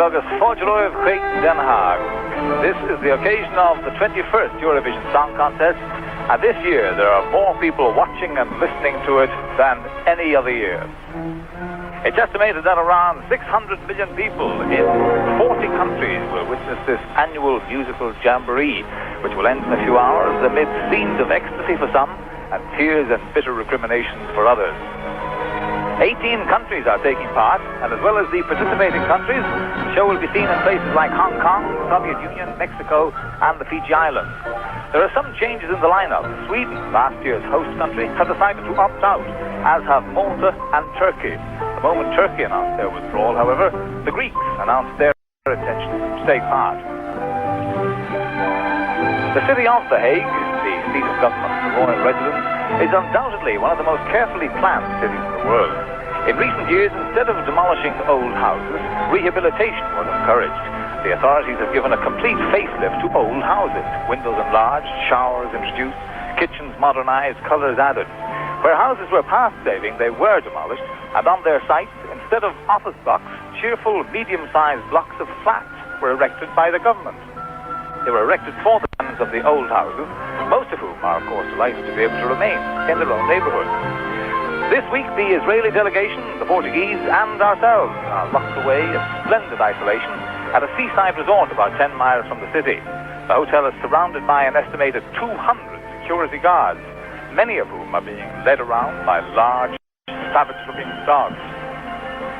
agus fódroibh Hague Den Haag. This is the occasion of the 21st Eurovision Song Contest, and this year there are more people watching and listening to it than any other year. It's estimated that around 600 million people in 40 countries will witness this annual musical jamboree, which will end in a few hours amid scenes of ecstasy for some and tears and bitter recriminations for others. 18 countries are taking part, and as well as the participating countries, the show will be seen in places like Hong Kong, Soviet Union, Mexico, and the Fiji Islands. There are some changes in the lineup. Sweden, last year's host country, has decided to opt out, as have Malta and Turkey. The moment Turkey announced their withdrawal, however, the Greeks announced their intention to take part. The city of The Hague, the seat of government, the royal residence, is undoubtedly one of the most carefully planned cities in the world. In recent years, instead of demolishing old houses, rehabilitation was encouraged. The authorities have given a complete facelift to old houses. Windows enlarged, showers introduced, kitchens modernized, colors added. Where houses were past saving, they were demolished, and on their sites, instead of office blocks, cheerful, medium-sized blocks of flats were erected by the government. They were erected for the tenants of the old houses, most of whom are, of course, delighted to be able to remain in their own neighborhood. This week, the Israeli delegation, the Portuguese, and ourselves are locked away in splendid isolation at a seaside resort about 10 miles from the city. The hotel is surrounded by an estimated 200 security guards, many of whom are being led around by large, savage-looking dogs.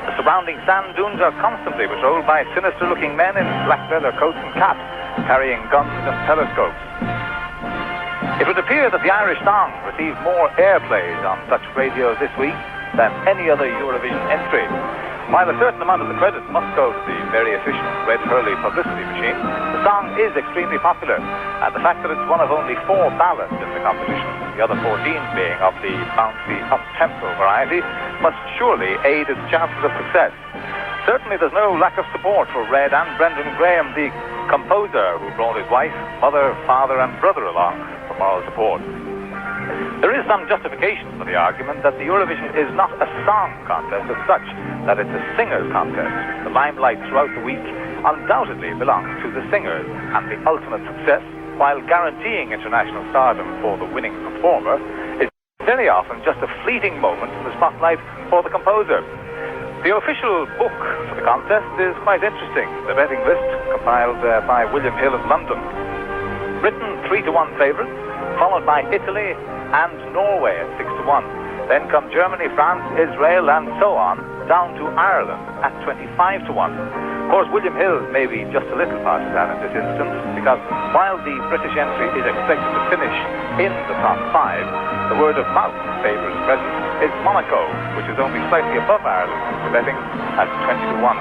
The surrounding sand dunes are constantly patrolled by sinister-looking men in black leather coats and caps, carrying guns and telescopes. It would appear that the Irish song received more airplays on such radios this week than any other Eurovision entry. While a certain amount of the credit must go to the very efficient Red Hurley publicity machine, the song is extremely popular, and the fact that it's one of only 4 ballads in the competition, the other 14 being of the bouncy, up-tempo variety, must surely aid its chances of success. Certainly there's no lack of support for Red and Brendan Graham, the composer who brought his wife, mother, father and brother along for moral support. There is some justification for the argument that the Eurovision is not a song contest as such, that it's a singers contest. The limelight throughout the week undoubtedly belongs to the singers, and the ultimate success, while guaranteeing international stardom for the winning performer, is very often just a fleeting moment in the spotlight for the composer. The official book for the contest is quite interesting. The betting list, compiled by William Hill of London. Britain 3-1 favourites, followed by Italy and Norway at 6-1. Then come Germany, France, Israel and so on, down to Ireland at 25-1. Of course, William Hill may be just a little partisan in this instance, because while the British entry is expected to finish in the top 5, the word of mouth favours present is Monaco, which is only slightly above Ireland for betting at 20-1.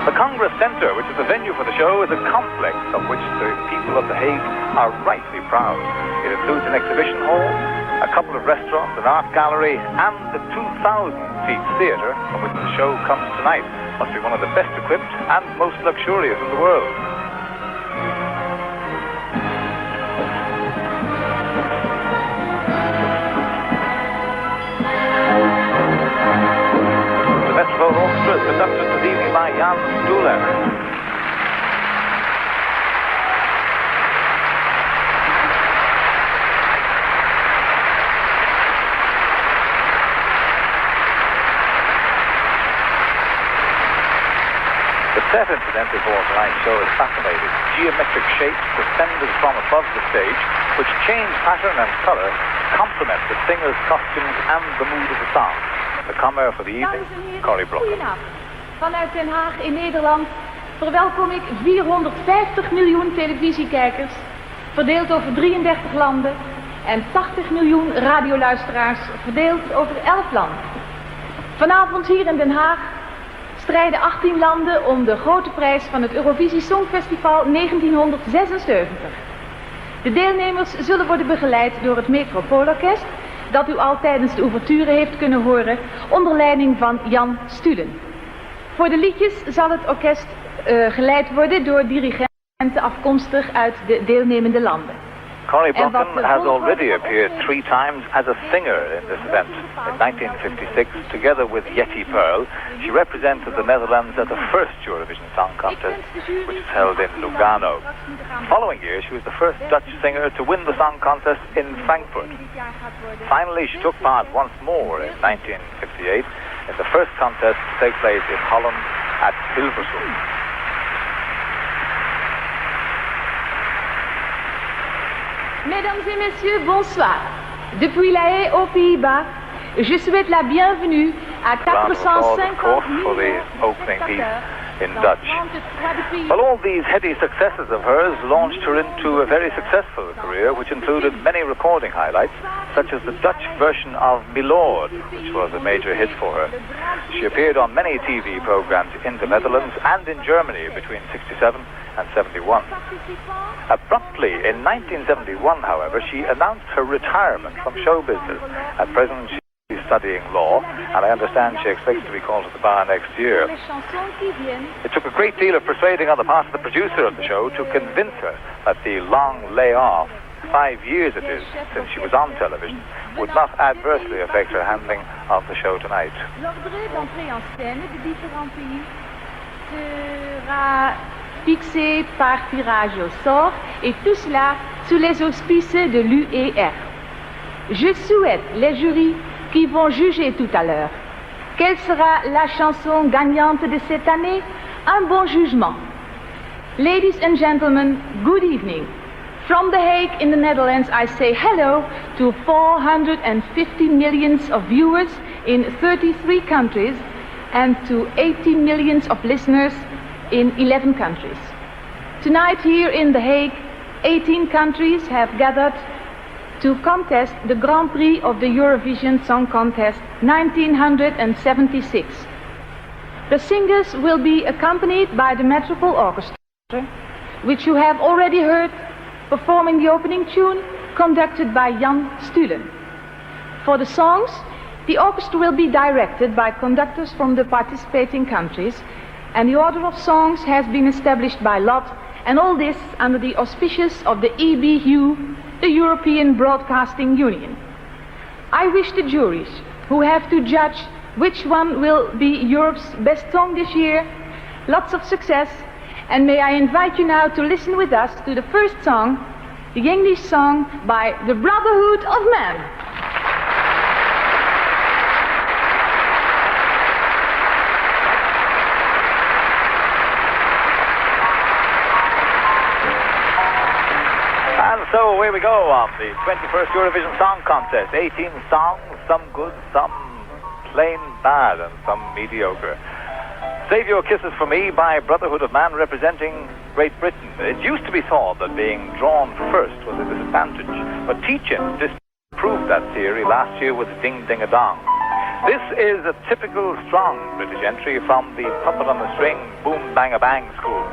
The Congress Centre, which is the venue for the show, is a complex of which the people of The Hague are rightly proud. It includes an exhibition hall, a couple of restaurants, an art gallery, and the 2,000-seat theatre from which the show comes tonight. Must be one of the best equipped and most luxurious in the world. The Metropole Orchestra is conducted this evening by Stulen. The set, incidentally, for tonight's show is fascinating. Geometric shapes suspended from above the stage, which change pattern and colour, complement the singer's costumes and the mood of the song. The comer for the evening, Corry Brokken. Vanuit Den Haag in Nederland verwelkom ik 450 miljoen televisiekijkers, verdeeld over 33 landen, en 80 miljoen radioluisteraars, verdeeld over 11 landen. Vanavond hier in Den Haag strijden 18 landen om de grote prijs van het Eurovisie Songfestival 1976. De deelnemers zullen worden begeleid door het Metropoolorkest, dat u al tijdens de ouverture heeft kunnen horen, onder leiding van Jan Stulen. Voor de liedjes zal het orkest geleid worden door dirigenten afkomstig uit de deelnemende landen. Corry En wat Brokken de has volgorde already gaat appeared opzetten- 3 times as a singer in this event. In 1956, together with Yeti Pearl, she represented the Netherlands at the first Eurovision Song Contest, which was held in Lugano. The following year, she was the first Dutch singer to win the song contest in Frankfurt. Finally, she took part once more in 1958 in the first contest to take place in Holland at Hilversum. Mesdames et messieurs, bonsoir. Depuis La Haye aux Pays-Bas, je souhaite la bienvenue à Round of applause, of course, 450 for the 000 opening piece spectateurs in dans Dutch. 33 pays. Well, all these heady successes of hers launched her into a very successful career, which included many recording highlights, such as the Dutch version of Milord, which was a major hit for her. She appeared on many TV programs in the Netherlands and in Germany between 67 and 71. Abruptly, in 1971, however, she announced her retirement from show business. At present, she's studying law, and I understand she expects to be called to the bar next year. Les chansons qui viennent. It took a great deal of persuading on the part of the producer of the show to convince her that the long layoff, 5 years it is since she was on television, would not adversely affect her handling of the show tonight. L'ordre d'entrée en scène des différents pays sera fixé par tirage au sort, et tout cela sous les auspices de l'UER. Je souhaite les jurys qui vont juger tout à l'heure. Quelle sera la chanson gagnante de cette année? Un bon jugement. Ladies and gentlemen, good evening. From The Hague in the Netherlands, I say hello to 450 millions of viewers in 33 countries and to 80 millions of listeners in 11 countries. Tonight here in The Hague, 18 countries have gathered to contest the Grand Prix of the Eurovision Song Contest 1976. The singers will be accompanied by the Metropole Orchestra, which you have already heard performing the opening tune, conducted by Stulen. For the songs, the orchestra will be directed by conductors from the participating countries, and the order of songs has been established by lot, and all this under the auspices of the EBU, the European Broadcasting Union. I wish the juries, who have to judge which one will be Europe's best song this year, lots of success, and may I invite you now to listen with us to the first song, the English song by the Brotherhood of Man. So away we go on the 21st Eurovision Song Contest. 18 songs, some good, some plain bad, and some mediocre. Save Your Kisses for Me by Brotherhood of Man, representing Great Britain. It used to be thought that being drawn first was a disadvantage, but teaching disproved that theory last year with Ding Ding a Dong. This is a typical strong British entry from the Puppet on the String Boom Bang a Bang school.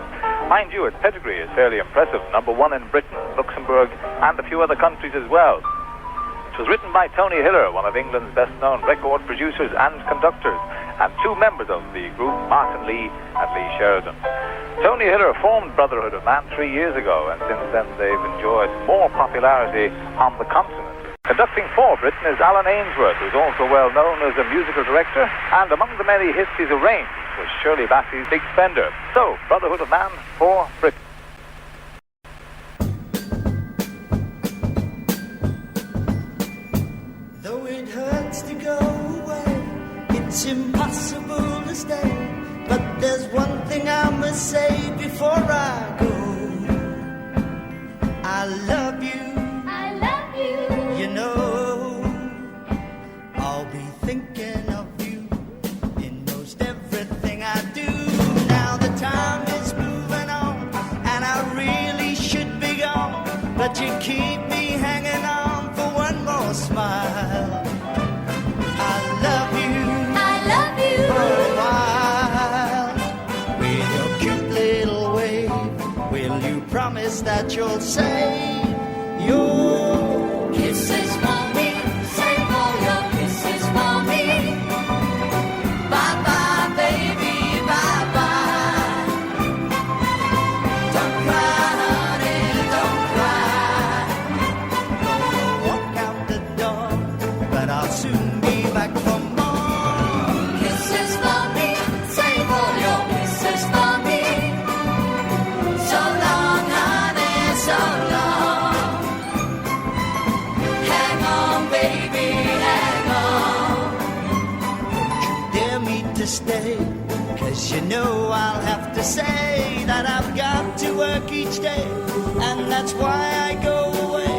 Mind you, its pedigree is fairly impressive. Number 1 in Britain, Luxembourg, and a few other countries as well. It was written by Tony Hiller, one of England's best-known record producers and conductors, and 2 members of the group, Martin Lee and Lee Sheridan. Tony Hiller formed Brotherhood of Man 3 years ago, and since then they've enjoyed more popularity on the continent. Conducting for Britain is Alan Ainsworth, who's also well known as a musical director, and among the many hits he's arranged was Shirley Bassey's Big Spender. So, Brotherhood of Man for Britain. Though it hurts to go away, it's impossible to stay. But there's one thing I must say before I go. I love you. I love you. You know, I'll be thinking of you in most everything I do. Now the time is moving on, and I really should be gone, but you keep me hanging on for one more smile. I love you. I love you. For a while, with your cute little wave, will you promise that you'll say your Kisses for me. Save all your kisses for me. Bye bye, baby. Bye bye. Don't cry, honey. Don't cry. know I'll have to say that I've got to work each day, and that's why I go away.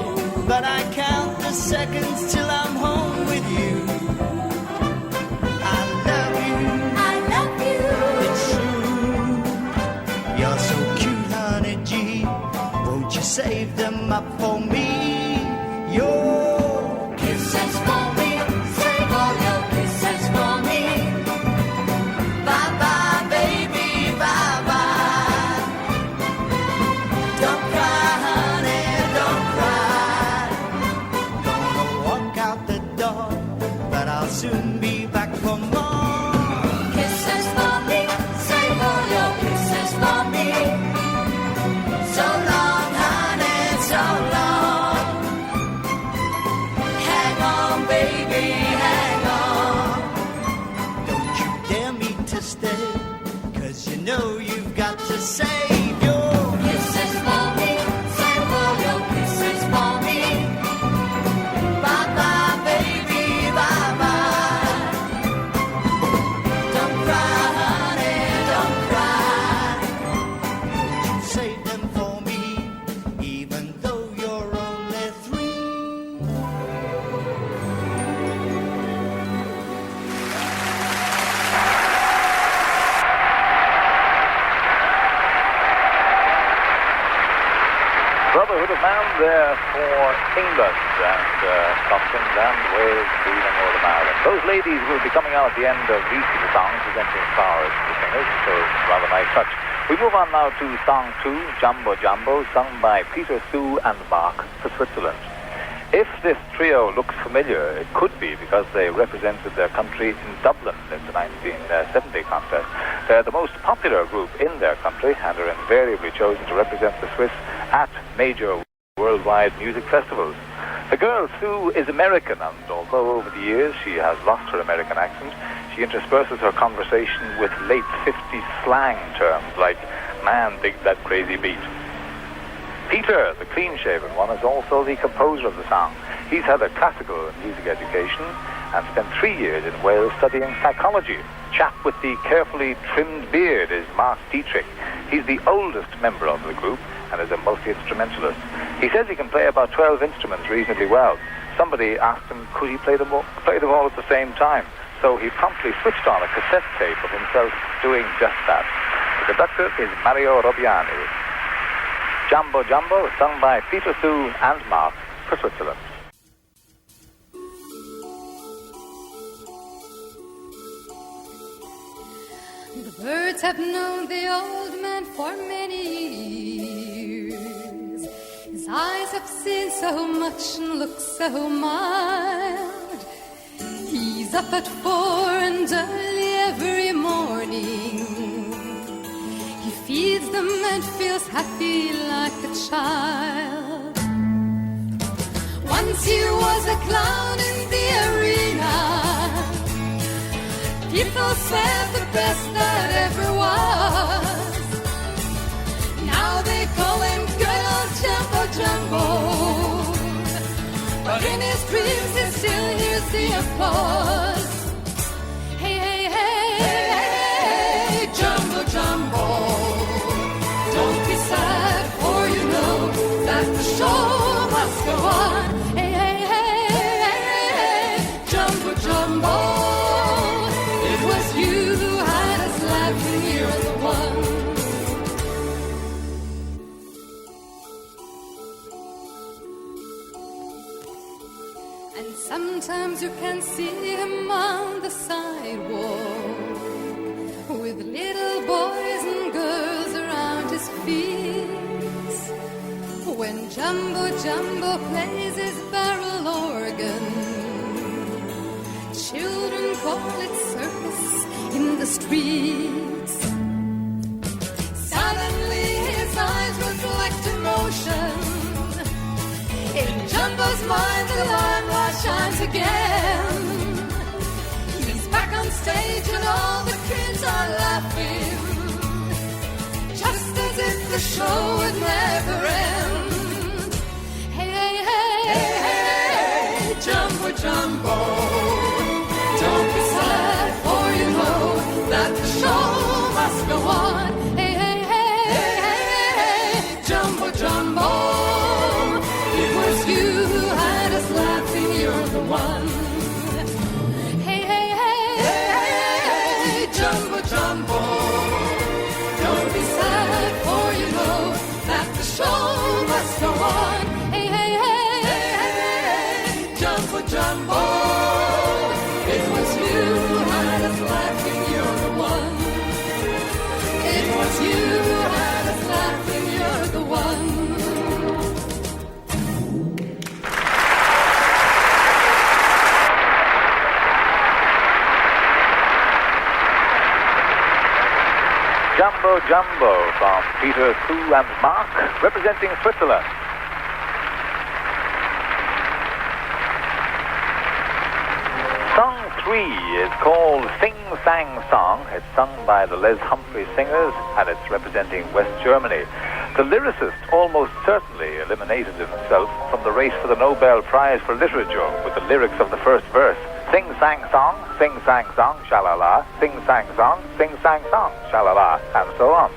But I count the seconds till I'm home with you. I love you, I love you. it's true. You're so cute, honey G. Won't you save them up for me? Your Kisses for me, save all your kisses for me. Bye bye, baby, bye bye. Don't cry, honey, don't cry. Gonna walk out the door, but I'll soon be back for more. Kisses for me, save all your kisses for me. So long, honey, so long. Hang on, baby, hang on. Don't you dare me to stay, 'cause you know you've got to save your Kisses for me, save all your kisses for me. Bye bye, baby, bye bye. Don't cry, honey, don't cry. you save them for me, even though you're only 3. Brotherhood of Man there for England and Scotland and Wales, Sweden and Northern Ireland. Those ladies will be coming out at the end of each of the songs, presenting stars to the singers, so it's a rather nice touch. We move on now to song 2, Jumbo Jumbo, sung by Peter, Sue and Mark for Switzerland. If this trio looks familiar, it could be because they represented their country in Dublin in the 1970 contest. They're the most popular group in their country and are invariably chosen to represent the Swiss at major worldwide music festivals. The girl, Sue, is American, and although over the years she has lost her American accent, she intersperses her conversation with late 50s slang terms like, man, dig that crazy beat. Peter, the clean-shaven one, is also the composer of the song. He's had a classical music education and spent 3 years in Wales studying psychology. Chap with the carefully trimmed beard is Mark Dietrich. He's the oldest member of the group and is a multi-instrumentalist. He says he can play about 12 instruments reasonably well. Somebody asked him could he play them all at the same time, so he promptly switched on a cassette tape of himself doing just that. The conductor is Mario Robbiani. Jumbo Jumbo, sung by Peter, Sue and Mark for Switzerland. The birds have known the old man for many years. His eyes have seen so much and look so mild. He's up at 4 and early every morning. He feeds them and feels happy like a child. Once he was a clown in the arena. People said the best that ever was. Now they call him good old Jumbo Jumbo. But in his dreams he still hears the applause. Hey, hey, hey, hey, Jumbo Jumbo. Don't be sad, for you know that the show must go on. Hey, hey, hey, hey, Jumbo Jumbo. It was you who had us laughing here at the one. And sometimes you can see him on the sidewalk with little boys and girls around his feet. When Jumbo Jumbo plays his barrel organ, children call it circus in the streets. Suddenly his eyes reflect emotion. In Jumbo's mind the limelight shines again. He's back on stage and all the kids are laughing, just as if the show would never end. Hey, hey, hey, hey, hey, Jumbo Jumbo. Don't be sad, for you know that the show must jumbo. It was you had us laughing, you're the one. It was you had us laughing, you're the one. Jumbo Jumbo from Peter, Sue and Mark, representing Switzerland. Song 3 is called Sing Sang Song. It's sung by the Les Humphrey Singers and it's representing West Germany. The lyricist almost certainly eliminated himself from the race for the Nobel Prize for Literature with the lyrics of the first verse. Sing sang song, sha-la-la, sing sang song, sha-la-la, and so on.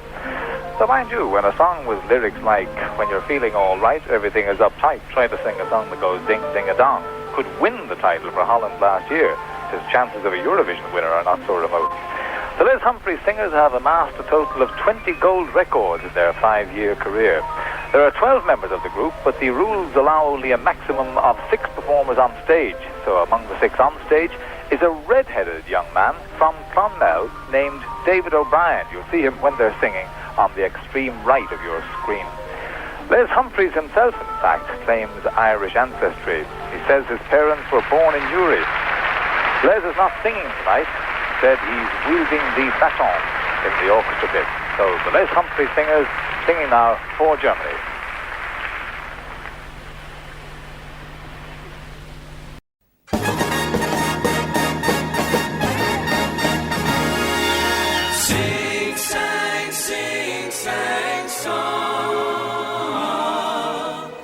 So mind you, when a song with lyrics like, when you're feeling all right, everything is uptight, try to sing a song that goes ding-ding-a-dong, could win the title for Holland last year. His chances of a Eurovision winner are not so remote. The Les Humphrey Singers have amassed a total of 20 gold records in their 5-year career. There are 12 members of the group, but the rules allow only a maximum of 6 performers on stage. So among the 6 on stage is a red-headed young man from Clonmel named David O'Brien. You'll see him when they're singing on the extreme right of your screen. Les Humphreys himself, in fact, claims Irish ancestry. He says his parents were born in Uri. Les is not singing tonight. Instead, he's wielding the baton in the orchestra pit. So the Les Humphrey Singers singing now for Germany. Sing, sang, song.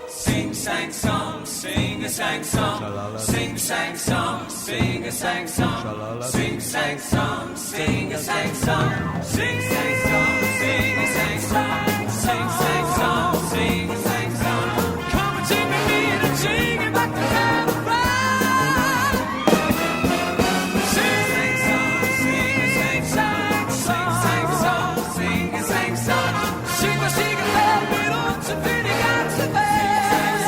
Sing, sang, song, sing a sang song. Sing, sang, song, sing a sang song. Sing, sang, song, sing a sang song. Sing, sang, song, sing a sang song. Sing, sang, song, sing a sang song. Come and sing with me and sing it back to the right. Sing, sang, song, sing a sang song. Sing, sang, song, sing a sang song. Sing, sing a bell with uns and pretty ganze Welt.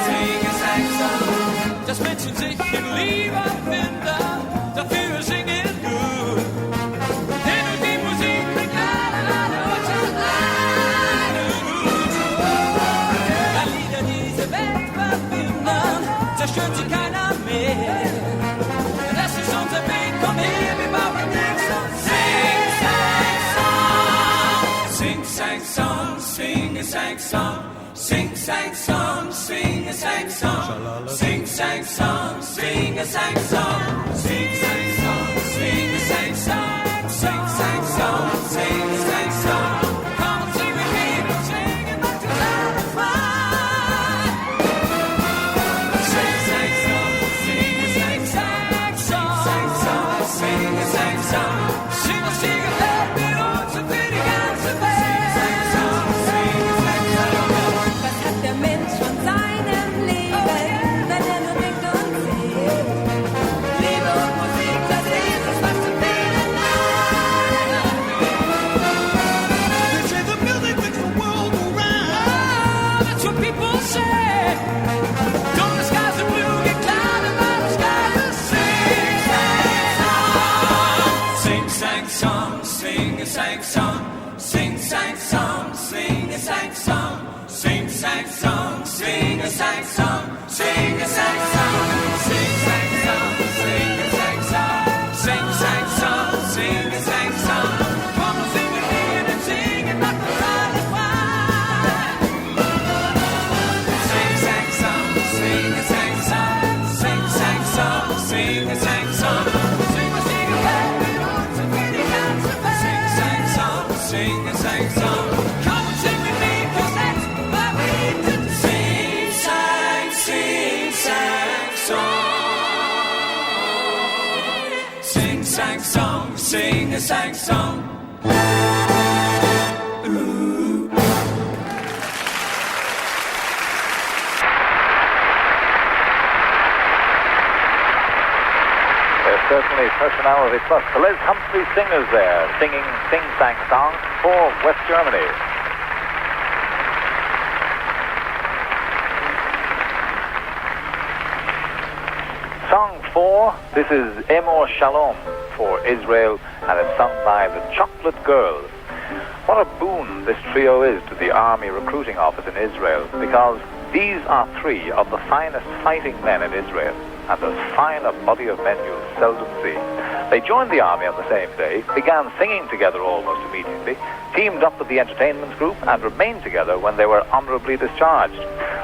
Sing a sang song. Dass Menschen sich in Liebe finden, dafür singen gut. Denn und die Musik bringt alle uns alleine gut. Da Lieder diese Welt verbinden, zerstört sie keiner mehr. Das ist unser Weg, komm her, wir bauen nichts und sing, sang, song. Sing, sang, song, sing a sang song. Sing, sang, song, sing a sang song. Sing, sang, song, sing a sang song. Sing, sang, song, sing a sang song. Sing, sang, song, sing a sang song. Come and sing with me, we'll sing it back to satisfied. Sing, sang, song, sing a sang song. Sing, sang, song, sing a sang song. Sing, sing a bell mit uns und für die ganze Welt. Sing, sang, song, sing a sang song. Was hat der Mensch von seinem Leben, wenn er nur denkt und sieht? Liebe und Musik, das ist es, was zu fehlen hat. They say the music makes the world go round. That's what people say. Don't the skies are blue, get clouded by the skies of sing, sang, song. Sing, sang, song, sing a sang song. Sing, sang, song, sing a sang song. Sing, sang, song, sing a sang song. Sing a sang song. Sing, sang, song, sing a sang song. Sing, sang, song, sing a sang song. Come and sing with me and sing it back to right. Sing, sang, song, sing a sang song. Sing, sang, song, sing a sang song. Sing, sing a bell with uns and pretty ganze Welt. Sing, sang, song, sing a sang song. Come and sing with me, 'cause that's what we do. Sing, sang, song. Sing, sang, song, sing a sang song. There's certainly personality plus. The Les Humphrey Singers there, singing Sing Sang Song for West Germany. 4, this is Emor Shalom for Israel, and it's sung by the Chocolate Girls. What a boon this trio is to the Army Recruiting Office in Israel, because these are 3 of the finest fighting men in Israel, and as fine a body of men you'll seldom see. They joined the army on the same day, began singing together almost immediately, teamed up with the entertainment group, and remained together when they were honorably discharged.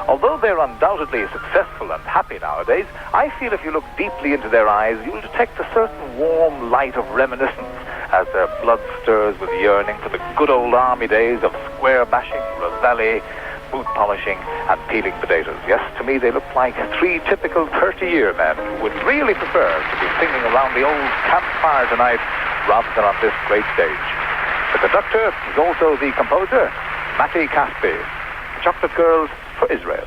Although they're undoubtedly successful and happy nowadays, I feel if you look deeply into their eyes, you'll detect a certain warm light of reminiscence as their blood stirs with yearning for the good old army days of square bashing, Rosalie, boot polishing, and peeling potatoes. Yes, to me they look like 3 typical 30-year men who would really prefer to be singing around the old campfire tonight rather than on this great stage. The conductor is also the composer, Matti Kaspi. The Chocolate Girls for Israel.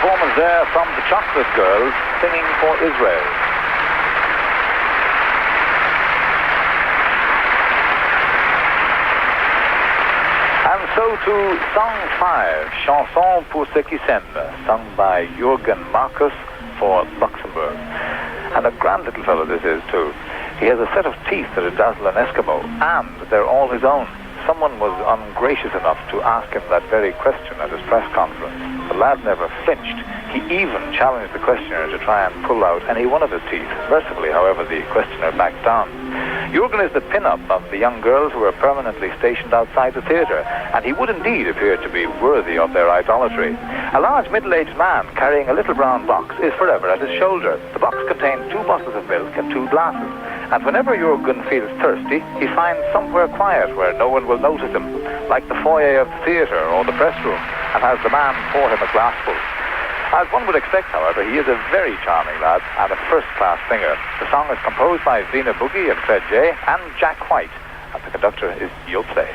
Performance there from the Chocolate Girls singing for Israel. And so to Song 5, Chanson pour ceux qui s'aiment, sung by Jürgen Marcus for Luxembourg. And a grand little fellow this is too. He has a set of teeth that would dazzle an Eskimo, and they're all his own. Someone was ungracious enough to ask him that very question at his press conference. The lad never flinched. He even challenged the questioner to try and pull out any one of his teeth. Mercifully, however, the questioner backed down. Jürgen is the pin-up of the young girls who are permanently stationed outside the theatre, and he would indeed appear to be worthy of their idolatry. A large middle-aged man carrying a little brown box is forever at his shoulder. The box contains 2 bottles of milk and 2 glasses, and whenever Jürgen feels thirsty, he finds somewhere quiet where no one will notice him, like the foyer of the theatre or the press room, and has the man pour him a glassful. As one would expect, however, he is a very charming lad and a first-class singer. The song is composed by Zina Boogie and Fred J. and Jack White, and the conductor is José.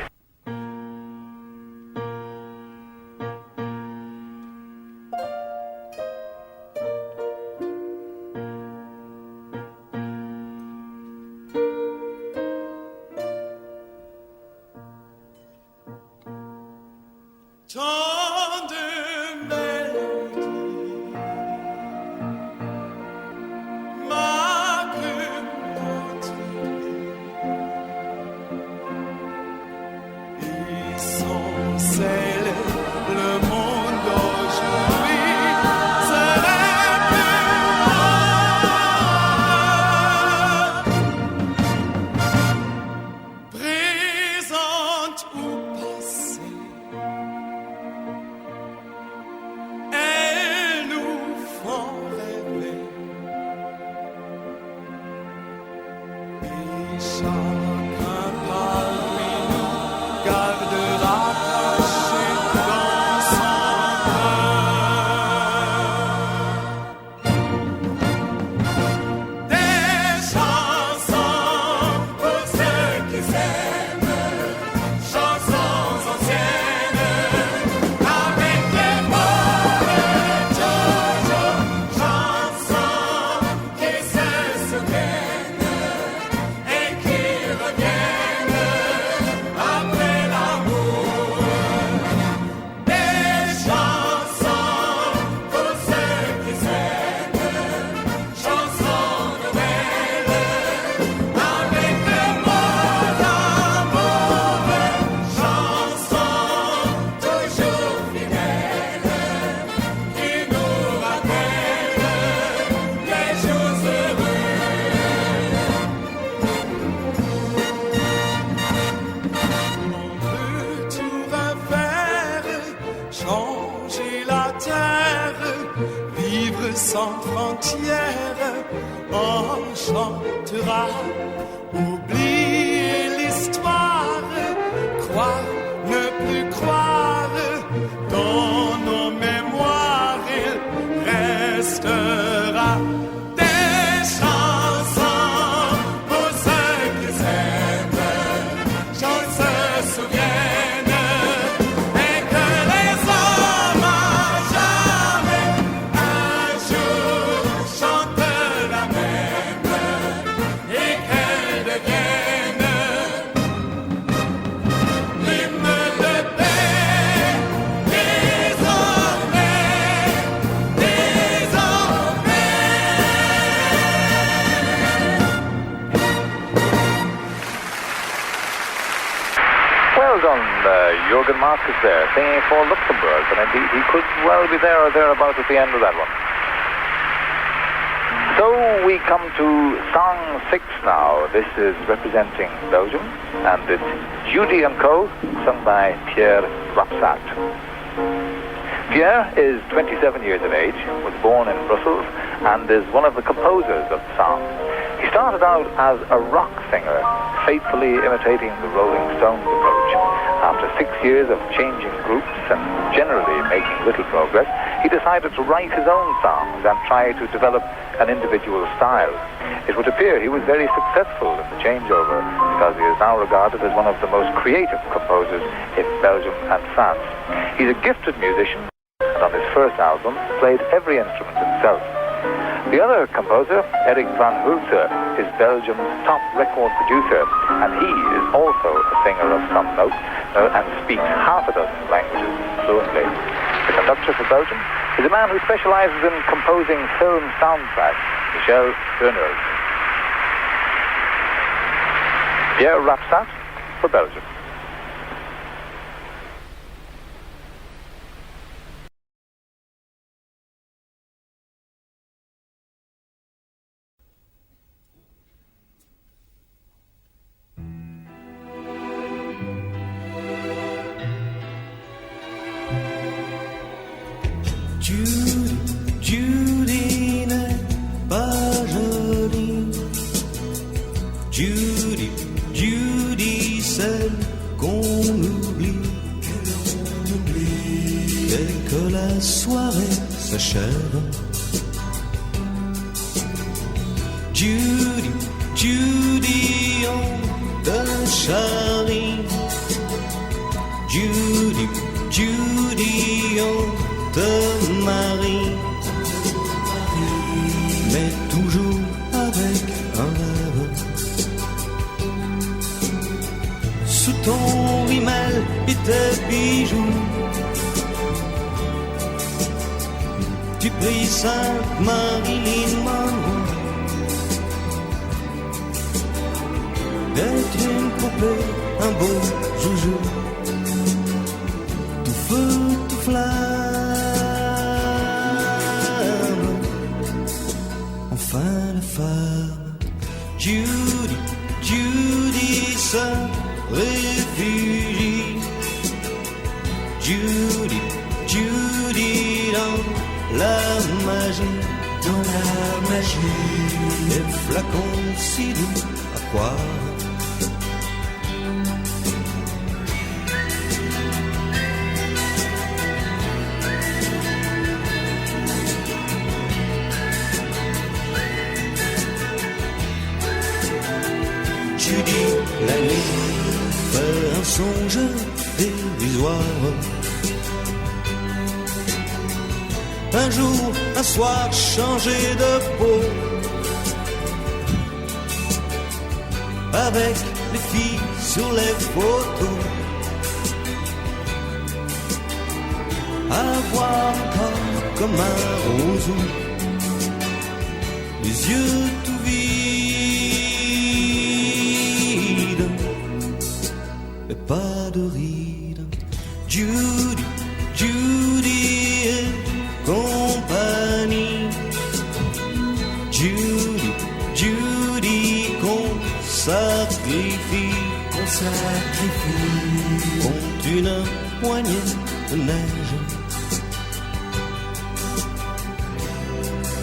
Et chacun parmi nous gardera caché dans son cœur des chansons pour ceux qui s'aiment, chansons anciennes avec les mots de Jojo, chansons qui se souviennent et qui reviennent après l'amour. Des chansons pour ceux qui s'aiment, chansons nouvelles avec les mots d'amour, chansons toujours fidèles qui nous rappellent les jours heureux. On peut tout refaire, changer la terre, vivre sans frontières, on chantera, oublier l'histoire, croire, ne plus croire, dans nos mémoires il restera des chansons pour ceux qui s'aiment, j'en se souviennent, et que les hommes à jamais un jour chantent la même, et qu'elle devienne l'hymne de paix, désormais, désormais. Well done, Jürgen Marcus there, singing for Luxembourg, and indeed he could well be there or thereabouts at the end of that one. So we come to song 6 now. This is representing Belgium, and it's Judy and Co, sung by Pierre Rapsat. Pierre is 27 years of age, was born in Brussels, and is one of the composers of the song. He started out as a rock singer, faithfully imitating the Rolling Stones approach. After 6 years of changing groups and generally making little progress, he decided to write his own songs and try to develop an individual style. It would appear he was very successful in the changeover, because he is now regarded as one of the most creative composers in Belgium and France. He's a gifted musician, and on his first album played every instrument himself. The other composer, Erik van Hulten, is Belgium's top record producer, and he is also a singer of some note and speaks half a dozen languages fluently. The conductor for Belgium is a man who specializes in composing film soundtracks, Michel Berners. Pierre Rapsat for Belgium. Judy, Judy n'est pas jolie. Judy, Judy, celle qu'on oublie. Dès que la soirée s'achève. Judy, Judy, on te charrie. Judy, Judy, on te marie, mais toujours avec un rêve. Sous ton rimel et tes bijoux, tu pries Sainte Marilyn Monroe d'être une poupée, un beau joujou. Tout feu, tout flamme, enfin la femme. Judy, Judy se réfugie. Judy, Judy dans la magie, dans la fragile, les flacons si doux, à quoi? Tu dis la nuit fait un songe dérisoire. Un jour, un soir, changer de peau avec les filles sur les photos. Avoir un corps comme un roseau, les yeux tout vides et pas de rides. Judy, Judy et compagnie. Judy, Judy qu'on sacrifie contre une poignée de neige.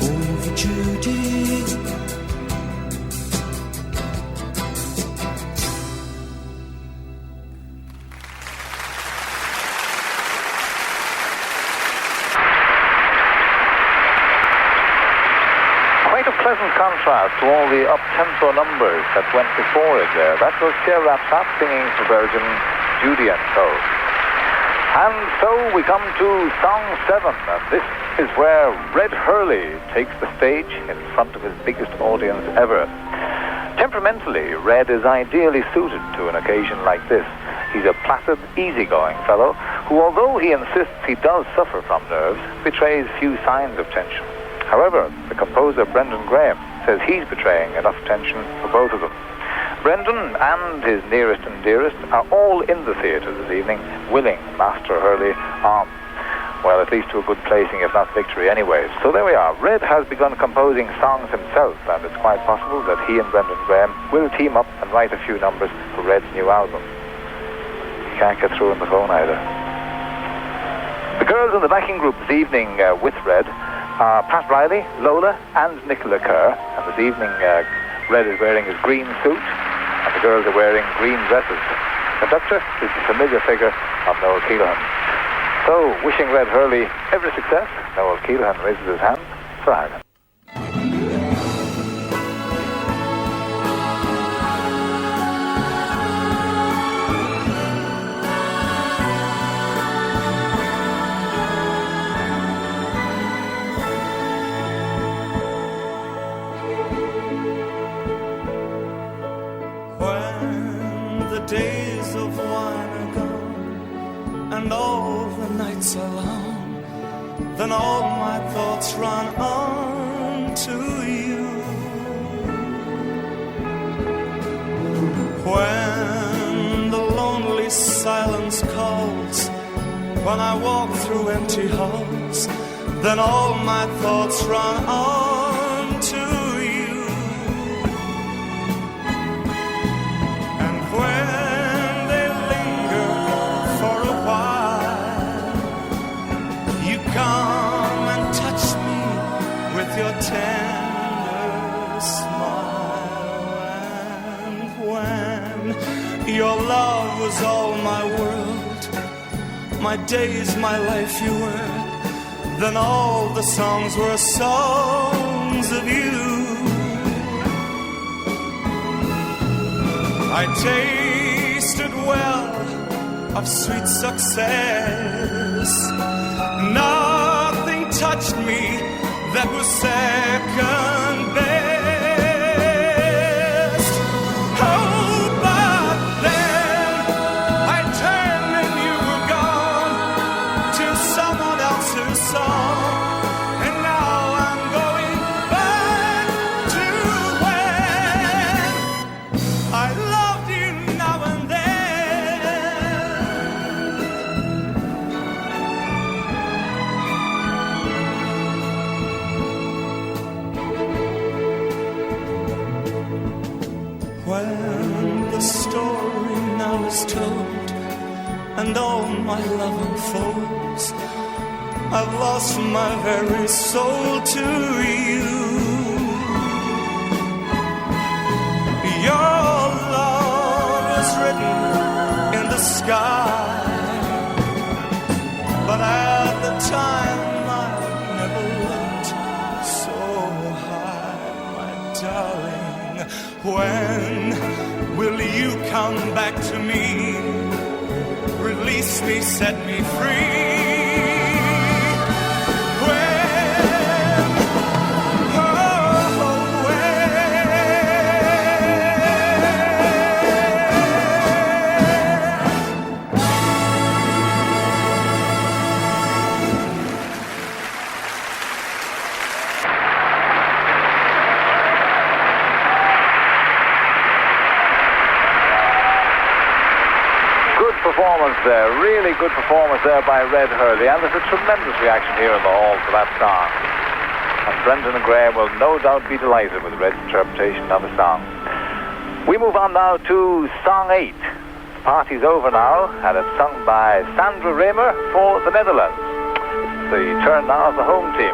Oh Judy. Pleasant contrast to all the up-tempo numbers that went before it there. That was Pierre Rapsat singing for Belgium, Judy and Co. And so we come to song 7, and this is where Red Hurley takes the stage in front of his biggest audience ever. Temperamentally, Red is ideally suited to an occasion like this. He's a placid, easygoing fellow who, although he insists he does suffer from nerves, betrays few signs of tension. However, the composer Brendan Graham says he's betraying enough tension for both of them. Brendan and his nearest and dearest are all in the theatre this evening, willing Master Hurley on. Well, at least to a good placing, if not victory anyway. So there we are. Red has begun composing songs himself, and it's quite possible that he and Brendan Graham will team up and write a few numbers for Red's new album. You can't get through on the phone either. The girls in the backing group this evening with Red are Pat Riley, Lola and Nicola Kerr, and this evening Red is wearing his green suit and the girls are wearing green dresses. The conductor is the familiar figure of Noel Keelan. So, wishing Red Hurley every success, Noel Keelan raises his hand for Ireland. Days of wine are gone, and all the nights are long, then all my thoughts run on to you. When the lonely silence calls, when I walk through empty halls, then all my thoughts run on to you. And when come and touch me with your tender smile. And when your love was all my world, my days, my life you were, then all the songs were songs of you. I tasted well of sweet success. Nothing touched me that was second best. Oh, but then I turned and you were gone to someone else's song. And now I'm going back to when I loved you now and then. When the story now is told and all my love unfolds, I've lost my very soul to you. sky. But at the time I never looked so high, my darling. When will you come back to me? Release me, set me free. Performance there, really good performance there by Red Hurley, and there's a tremendous reaction here in the hall for that song. And Brendan and Graham will no doubt be delighted with Red's interpretation of the song. We move on now to Song 8. The party's over now, and it's sung by Sandra Raymer for the Netherlands. It's the turn now of the home team.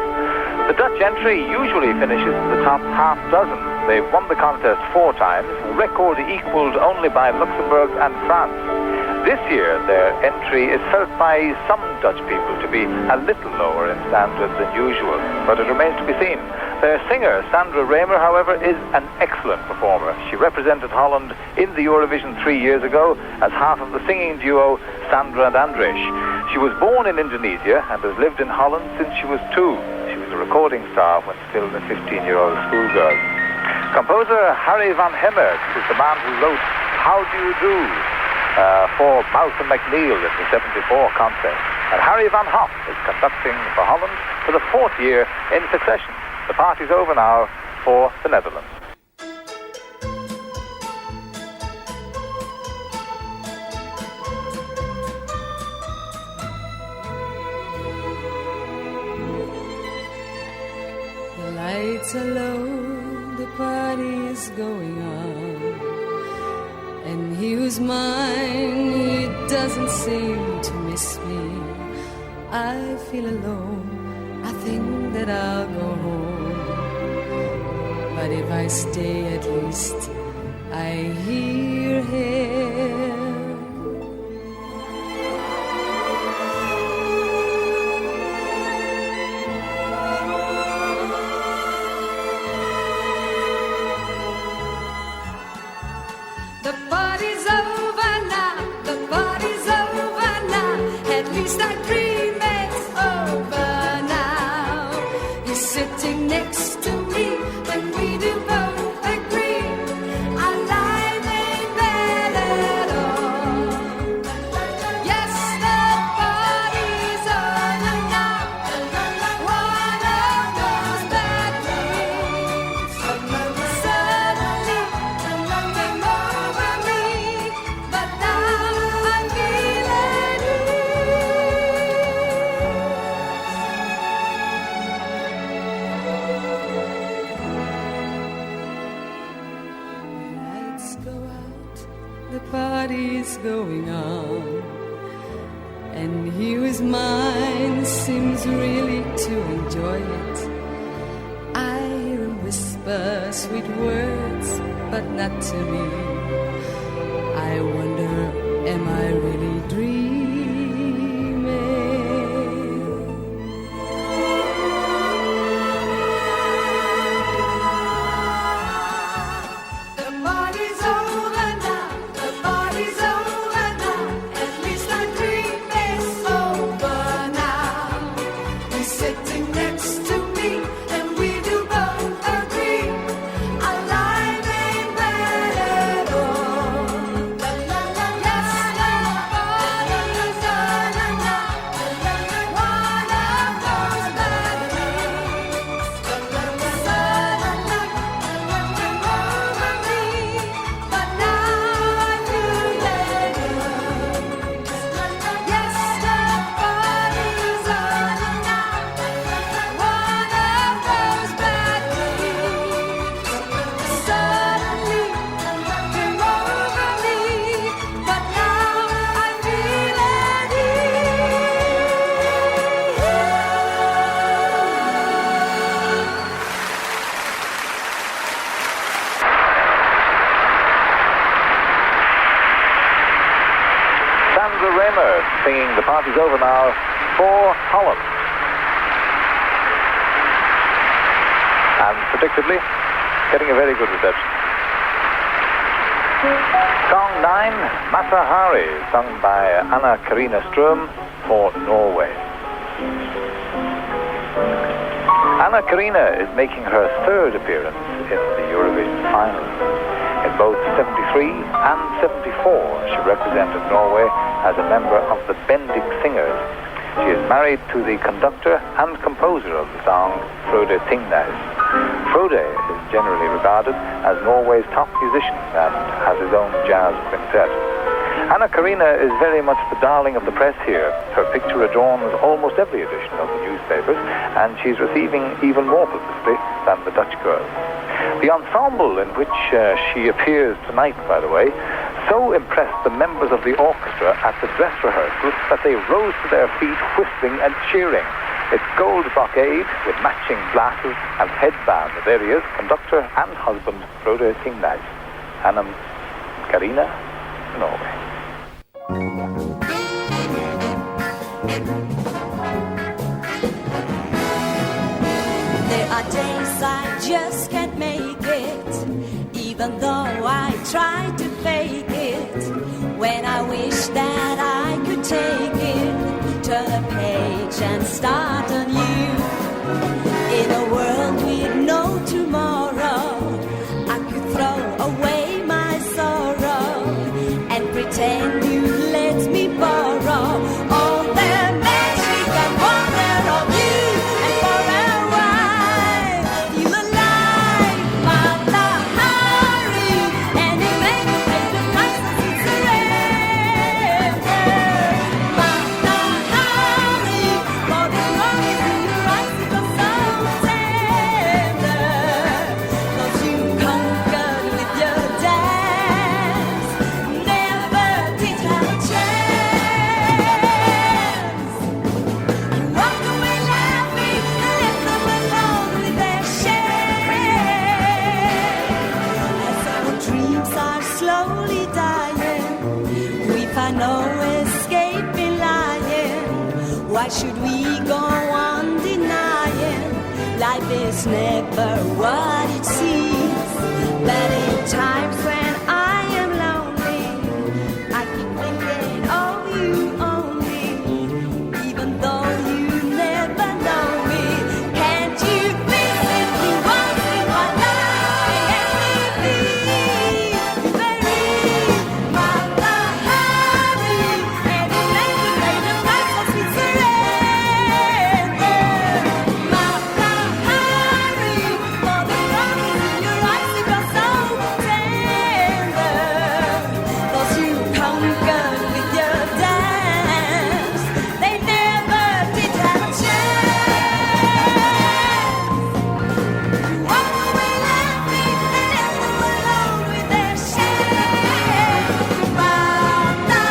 The Dutch entry usually finishes in the top half dozen. They've won the contest 4 times, a record equalled only by Luxembourg and France. This year, their entry is felt by some Dutch people to be a little lower in standards than usual, but it remains to be seen. Their singer, Sandra Raymer, however, is an excellent performer. She represented Holland in the Eurovision 3 years ago as half of the singing duo Sandra and Andres. She was born in Indonesia and has lived in Holland since she was 2. She was a recording star when still a 15-year-old schoolgirl. Composer Harry van Hemert is the man who wrote How Do You Do? For Malcolm McNeil in the 74 contest. And Harry van Hoff is conducting for Holland for the 4th year in succession. The party's over now for the Netherlands. The lights are low, the party's going on. And he was mine, he doesn't seem to miss me. I feel alone, I think that I'll go home. But if I stay at least, I hear him. The party's over now, the party's over now. At least I dream it's over now. He's sitting next to me, and we do both agree our life ain't bad at all. Yes, the party's over now. One of those bad dreams suddenly came over me, but now I'm feeling lights go out, the party's going on, and he who's mine seems really to enjoy it. I hear him whisper sweet words, but not to me. I wonder, am I really dreaming? The party's over now, the party's over now. At least I dream it's over now. He's sitting next to me, and we do both agree our life ain't bad at Sandra Raymer singing The Party's Over Now for Holland. And predictably, getting a very good reception. Song 9, Mata Hari, sung by Anna Karina Ström for Norway. Anna Karina is making her third appearance in the Eurovision final. In both 73 and 74, she represented Norway as a member of the Bendik Singers. She is married to the conductor and composer of the song, Frode Tingnes. Frode is generally regarded as Norway's top musician and has his own jazz quintet. Anna Karina is very much the darling of the press here. Her picture adorns almost every edition of the newspapers, and she's receiving even more publicity than the Dutch girl. The ensemble in which she appears tonight, by the way, so impressed the members of the orchestra at the dress rehearsal that they rose to their feet whistling and cheering. It's gold brocade with matching glasses and headband. There he is, conductor and husband, Frode Tingnes. Anna Karina, Norway. There are days I just can't make it, even though I try to fake it. When I wish that I could take it, turn a page and start anew. In a world with no tomorrow, I could throw away my sorrow and pretend you let me borrow all the magic and wonder of you. And for a while, feel alive, Mata Hari, and you make the price of surrender. Mata Hari, for the wrong is in your eyes, it was so tender. 'Cause you conquered with your dance, never did have a chance. You walked away laughing and left them alone with their shame. As our dreams are slowly dying, we find no escape in lying. Why should we go on denying? Life is never what it seems. But in times when I am lonely, I keep thinking of you only. Even though you never know me, can't you visit me once in my life and leave me very Mata Hari, and you make me pay the price of sweet surrender. Mata Hari, for the promise in your eyes, it was so tender. 'Cause you conquered with your dance, they never did have a chance. You walked away laughing and left them alone with their shame. Mata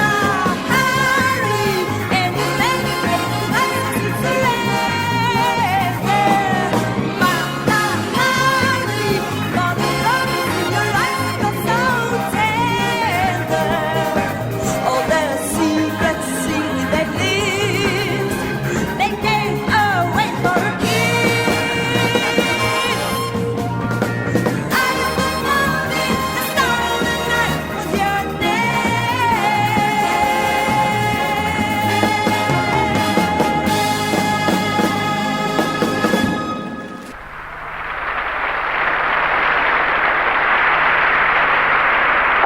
Hari, and you made me pay the price of sweet surrender. Mata Hari, for the promise in your eyes, it was so tender. All the secrets in their lips, they gave away for a kiss. I am the morning, the star of the night was your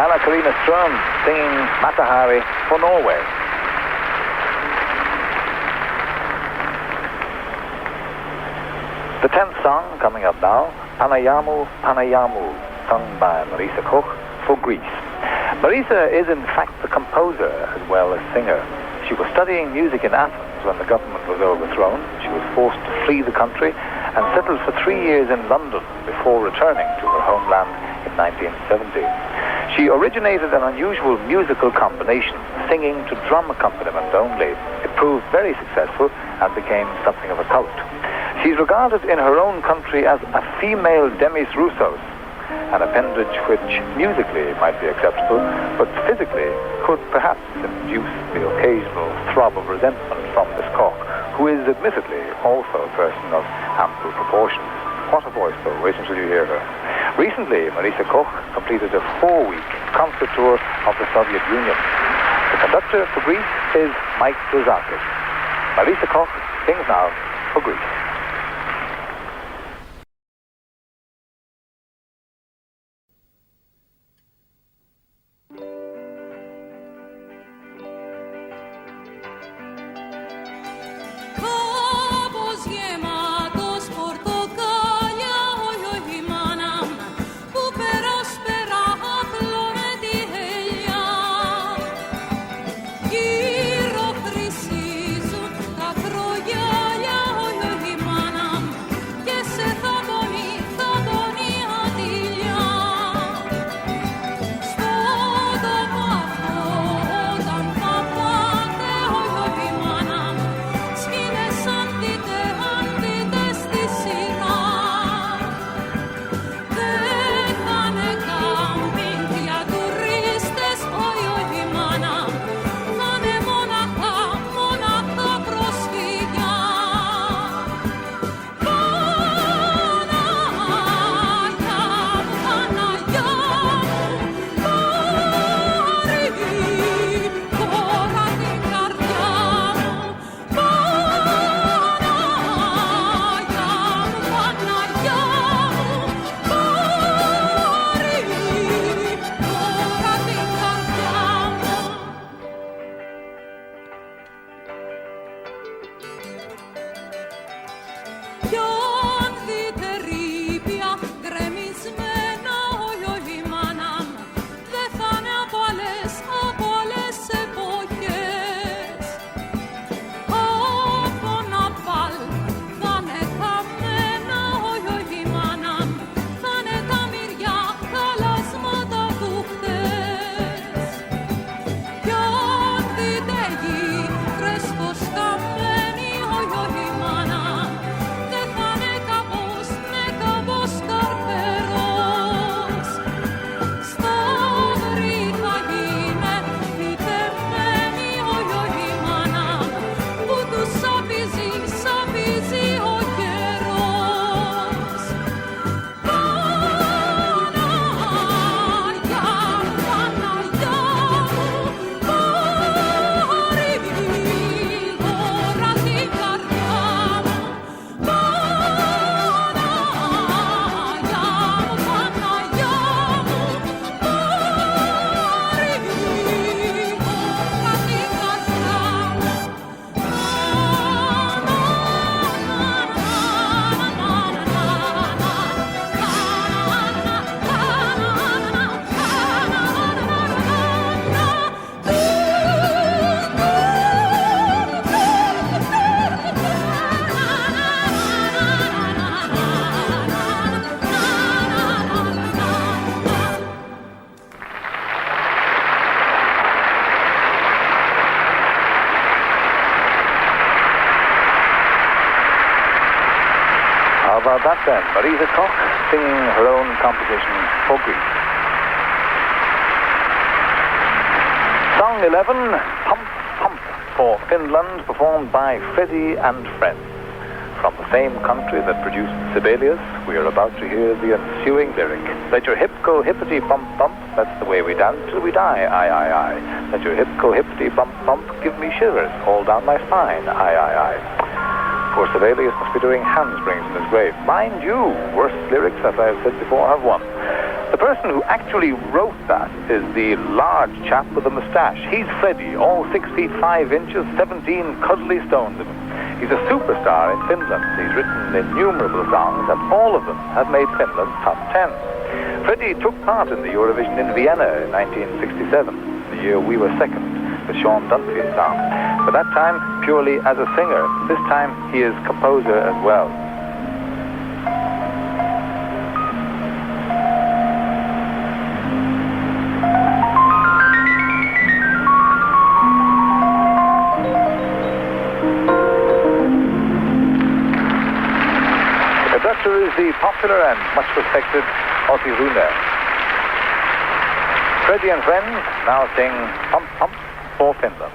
Anna Karina Ström singing Mata Hari for Norway. The 10th song coming up now, Panayamu, Panayamu, sung by Marisa Koch for Greece. Marisa is in fact the composer as well as singer. She was studying music in Athens when the government was overthrown. She was forced to flee the country and settled for 3 years in London before returning to her homeland in 1970. She originated an unusual musical combination, singing to drum accompaniment only. It proved very successful and became something of a cult. She's regarded in her own country as a female Demis Roussos, an appendage which musically might be acceptable, but physically could perhaps induce the occasional throb of resentment from Miss Koch, who is admittedly also a person of ample proportions. What a voice, though. Wait until you hear her. Recently, Marisa Koch completed a 4-week concert tour of the Soviet Union. The conductor for Greece is Mike Drazakis. Marisa Koch sings now for Greece. About that then, Marisa Koch singing her own composition for Greece. Song 11, Pump Pump for Finland, performed by Freddie and Friends. From the same country that produced Sibelius, we are about to hear the ensuing lyric. Let your hip go hippity bump bump, that's the way we dance till we die, aye aye aye. Let your hip go hippity bump bump, give me shivers all down my spine, aye aye aye. Poor Sibelius must be doing handsprings in his grave. Mind you, worst lyrics, as I have said before, have won. The person who actually wrote that is the large chap with the moustache. He's Freddie, all 6 feet 5 inches, 17 cuddly stones of him. He's a superstar in Finland. He's written innumerable songs, and all of them have made Finland's top 10. Freddie took part in the Eurovision in Vienna in 1967, the year we were second, with Sean Dunphy's song. But that time, purely as a singer. This time, he is composer as well. The conductor is the popular and much respected Ossi Rune. Freddie and Friends now sing Pump Pump for Finland.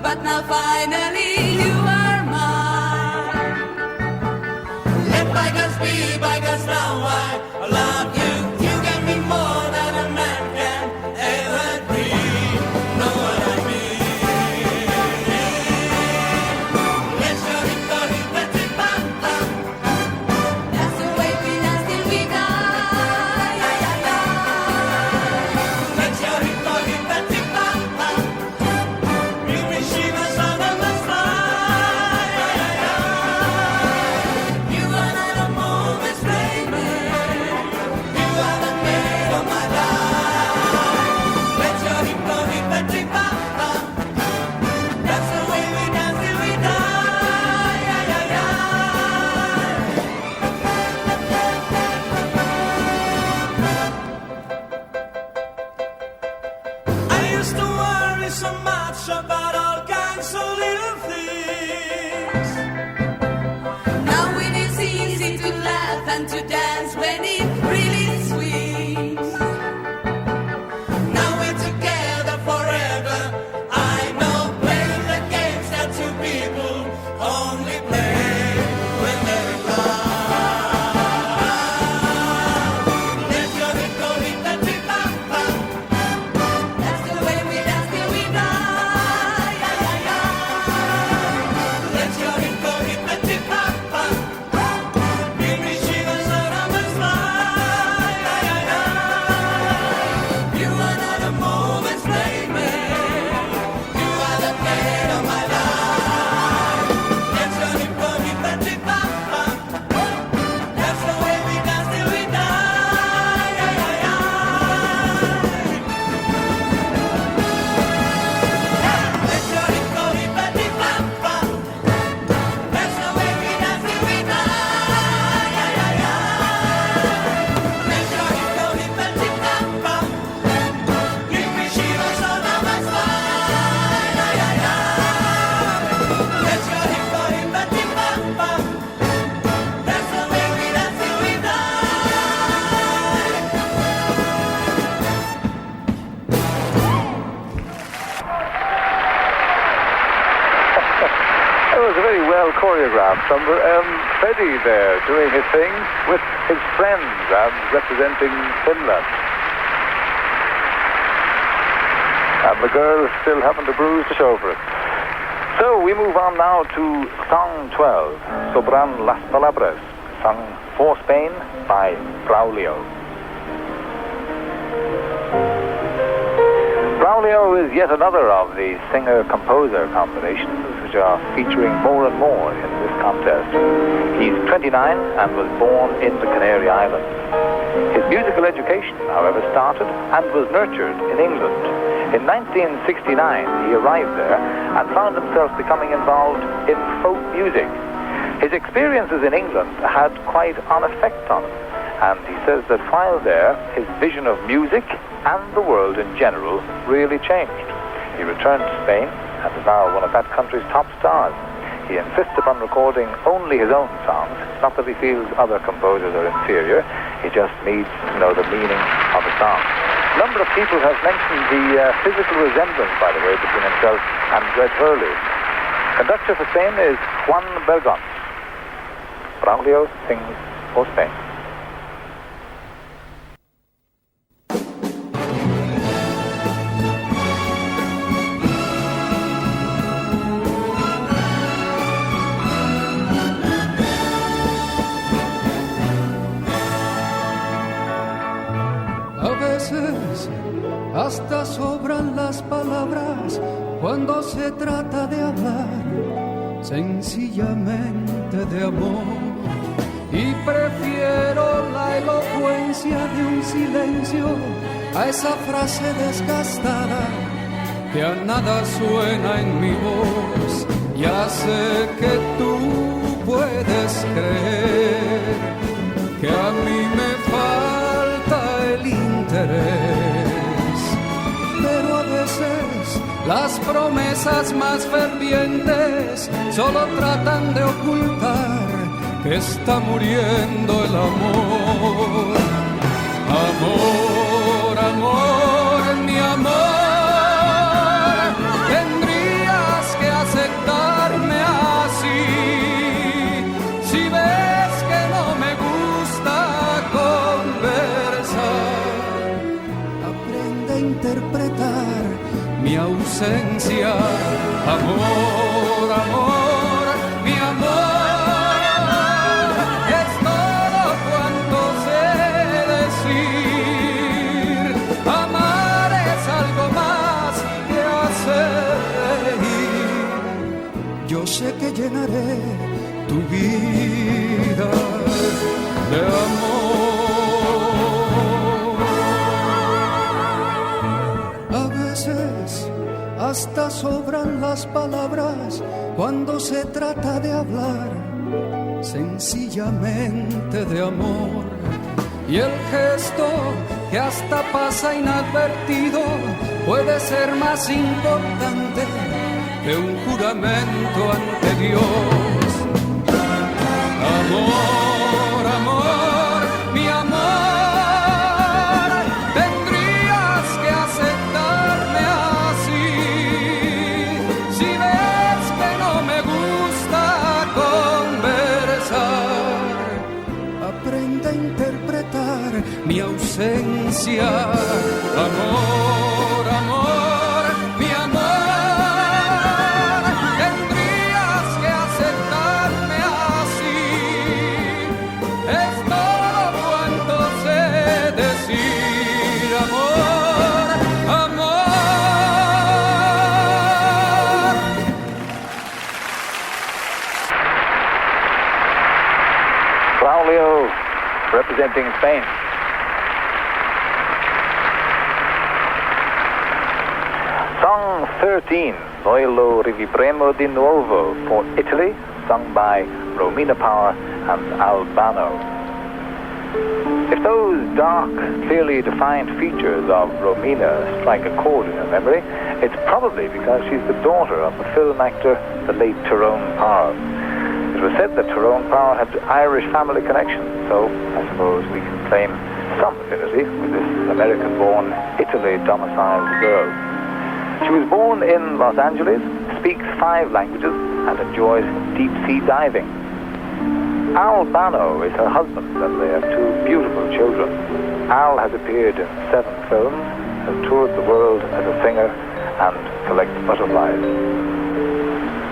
But now finally you are mine. Let bygones be bygones now. I love you. You gave me more than a man can ever dream. Know what I mean? Let's go hit the hit, let's hit bam bam. That's the way we dance till we die. Let's go hit the hit, let's hit bam bam. About all kinds of little things. Now it is easy to laugh and to dance when it really swings. Now we're together forever. I know playing the games that two people only play when they're in love. Let's go hit that tip bam bam. That's the way we dance till we die. Choreographed number. Freddie there doing his thing with his friends and representing Finland. And the girls still haven't a bruise to show for it. So we move on now to Song 12, Sobran las Palabras, sung for Spain by Braulio. Braulio is yet another of the singer-composer combinations which are featuring more and more in this contest. He's 29 and was born in the Canary Islands. His musical education, however, started and was nurtured in England. In 1969, he arrived there and found himself becoming involved in folk music. His experiences in England had quite an effect on him, and he says that while there, his vision of music and the world in general really changed. He returned to Spain and is now one of that country's top stars. He insists upon recording only his own songs, not that he feels other composers are inferior, he just needs to know the meaning of the song. A number of people have mentioned the physical resemblance, by the way, between himself and Red Hurley. Conductor for Spain is Juan Bergon. Braulio sings for Spain. Hasta sobran las palabras cuando se trata de hablar sencillamente de amor. y prefiero la elocuencia de un silencio a esa frase desgastada que a nada suena en mi voz. Ya sé que tú puedes creer que a mí me falta el interés, pero a veces las promesas más fervientes solo tratan de ocultar que está muriendo el amor. Amor, amor, mi amor, tendrías que aceptarme así. Si ves que no me gusta conversar, aprende a interpretar mi ausencia. Amor, amor, mi amor, es todo cuanto sé decir. Amar es algo más que hacer reír. Yo sé que llenaré tu vida de amor. A veces hasta sobran las palabras cuando se trata de hablar sencillamente de amor. Y el gesto que hasta pasa inadvertido puede ser más importante que un juramento ante Dios. Amor, amor, mi amor, tendrías que aceptarme así. Si ves que no me gusta conversar, aprende a interpretar mi ausencia. Amor, amor, mi amor, tendrías que aceptarme así. Es todo cuanto sé decir. Amor, amor. Braulio, representing Spain. Song 13, Noi lo rivivremo di nuovo, for Italy, sung by Romina Power and Albano. If those dark, clearly defined features of Romina strike a chord in her memory, it's probably because she's the daughter of the film actor, the late Tyrone Power. It was said that Tyrone Power had Irish family connections, so I suppose we can claim some affinity with this American-born, Italy-domiciled girl. She was born in Los Angeles, speaks 5 languages, and enjoys deep-sea diving. Albano is her husband, and they have 2 beautiful children. Al has appeared in 7 films, has toured the world as a singer, and collects butterflies.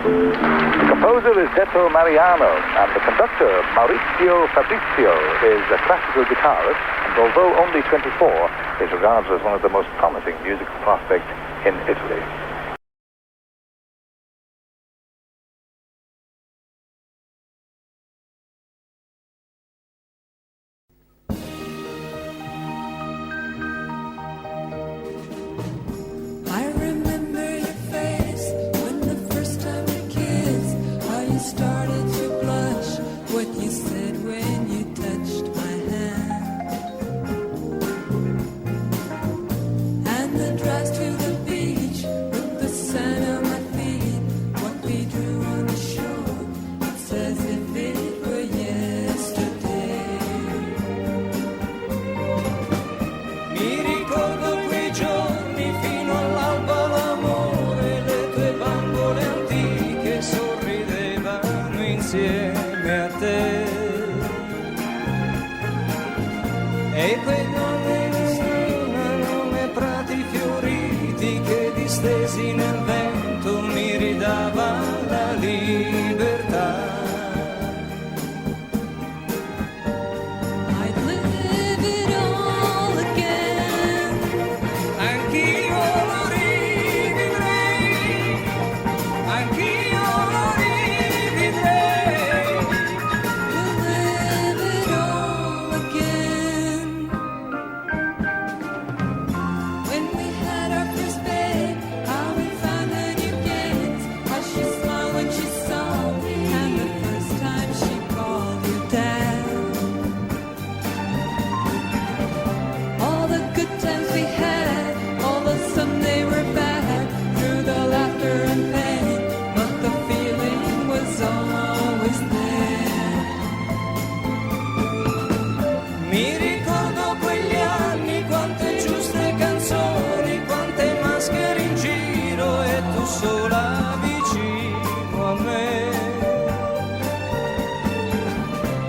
The composer is Detto Mariano, and the conductor, Maurizio Fabrizio, is a classical guitarist, and although only 24, is regarded as one of the most promising musical prospects in Italy. I remember your face when the first time we kissed, how you started to blush, what you said when you touched my hand, and the drives to the beach with the sand on my feet, what we drew on the shore, it's as if it were yesterday. Mi ricordo quei giorni fino all'alba l'amore, le tue bambole antiche sorridevano insieme a te. E quei nove nei prati fioriti che distesi nel vento mi ridava la libertà. I'd live it all again. Anch'io lo rivivrei, anch'io lo rivivrei. We'll live sola vicino a me.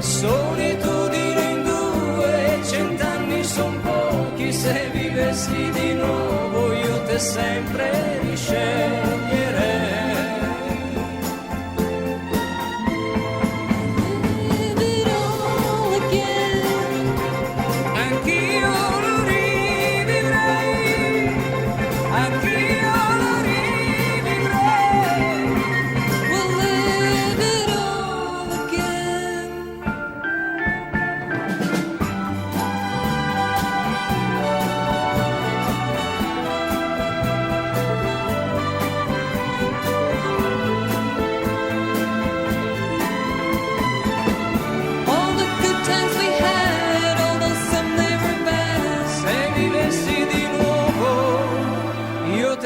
Solitudine in due, 100 anni son pochi, se vivessi di nuovo io te sempre risceglierei.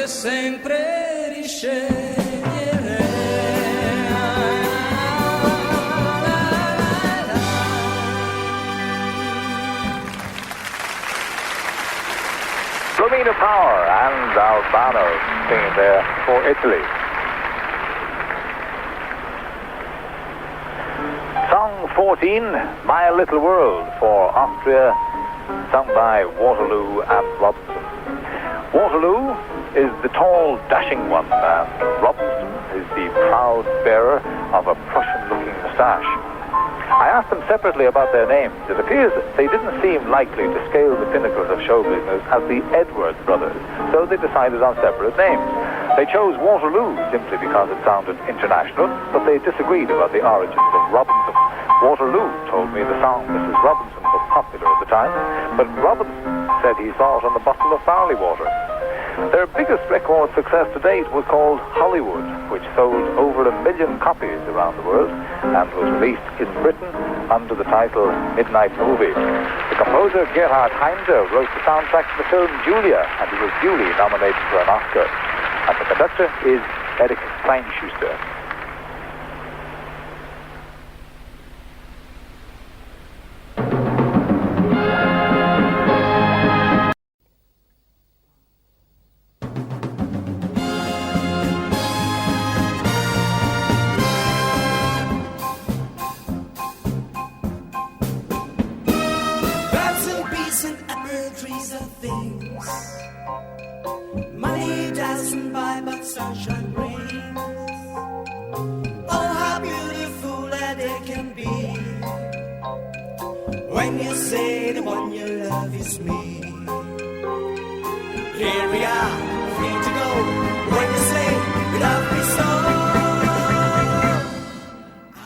Sempre risceglierei. Romina Power and Albano singing there for Italy. Song 14, My Little World for Austria, sung by Waterloo and Robinson. Waterloo is the tall, dashing one, and Robinson is the proud bearer of a Prussian-looking moustache. I asked them separately about their names. It appears that they didn't seem likely to scale the pinnacles of show business as the Edwards brothers, so they decided on separate names. They chose Waterloo simply because it sounded international, but they disagreed about the origins of Robinson. Waterloo told me the song Mrs. Robinson was popular at the time, but Robinson said he saw it on the bottle of barley water. Their biggest record success to date was called Hollywood, which sold over 1 million copies around the world and was released in Britain under the title Midnight Movie. The composer Gerhard Heinze wrote the soundtrack to the film Julia, and he was duly nominated for an Oscar. And the conductor is Erik Heyerdahl. Money doesn't buy, but sunshine brings. Oh, how beautiful that it can be when you say the one you love is me. Here we are, free to go. When you say you love me so, I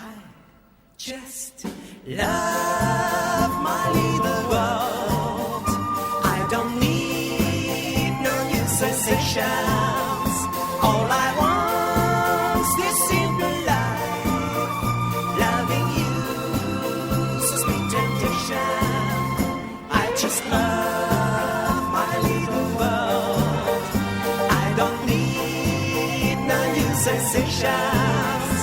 just love my little world. I don't need no new sensations. All I want's this simple life, loving you, so sweet temptation. I just love my little world. I don't need no new sensations.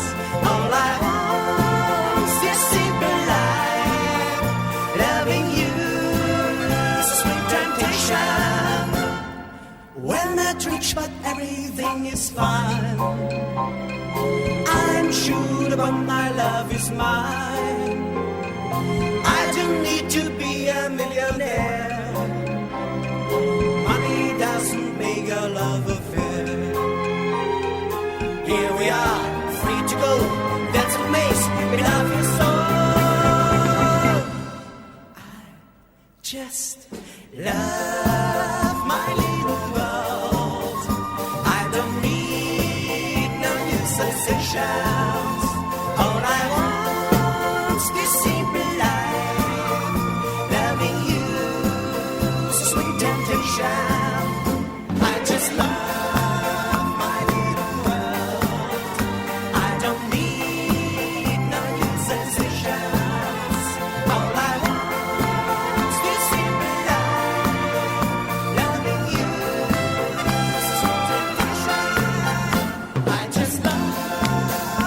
All I want's this simple life, loving you, so sweet temptation. Well, not rich, but everything is fine. I'm sure that my love is mine. I don't need to be a millionaire. Money doesn't make a love affair. Here we are, free to go. That's what makes me love you so. I just love my little world. I don't need no new sensations. All I want's this simple life, loving you, so sweet temptation. I just love my little world. I don't need no new sensations. All I want's this simple life, loving you, so sweet temptation. I just love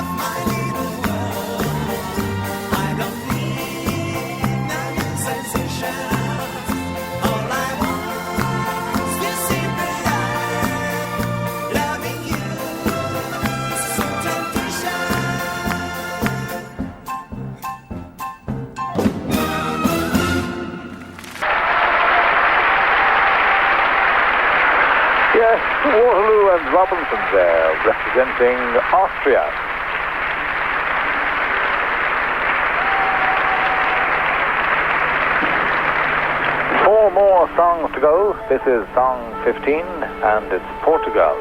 Yes, Waterloo and Robinson there, representing Austria. Four more songs to go. This is song 15, and it's Portugal.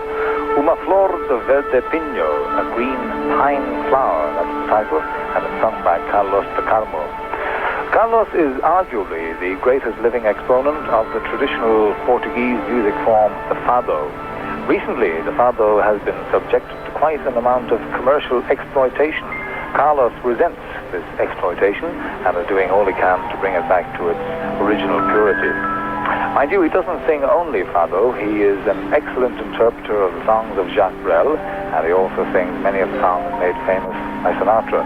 Uma flor de verde pinho, a green pine flower, that's the title, and it's sung by Carlos de Carmo. Carlos is arguably the greatest living exponent of the traditional Portuguese music form, the fado. Recently, the fado has been subjected to quite an amount of commercial exploitation. Carlos resents this exploitation and is doing all he can to bring it back to its original purity. Mind you, he doesn't sing only fado. He is an excellent interpreter of the songs of Jacques Brel, and he also sings many of the songs made famous by Sinatra.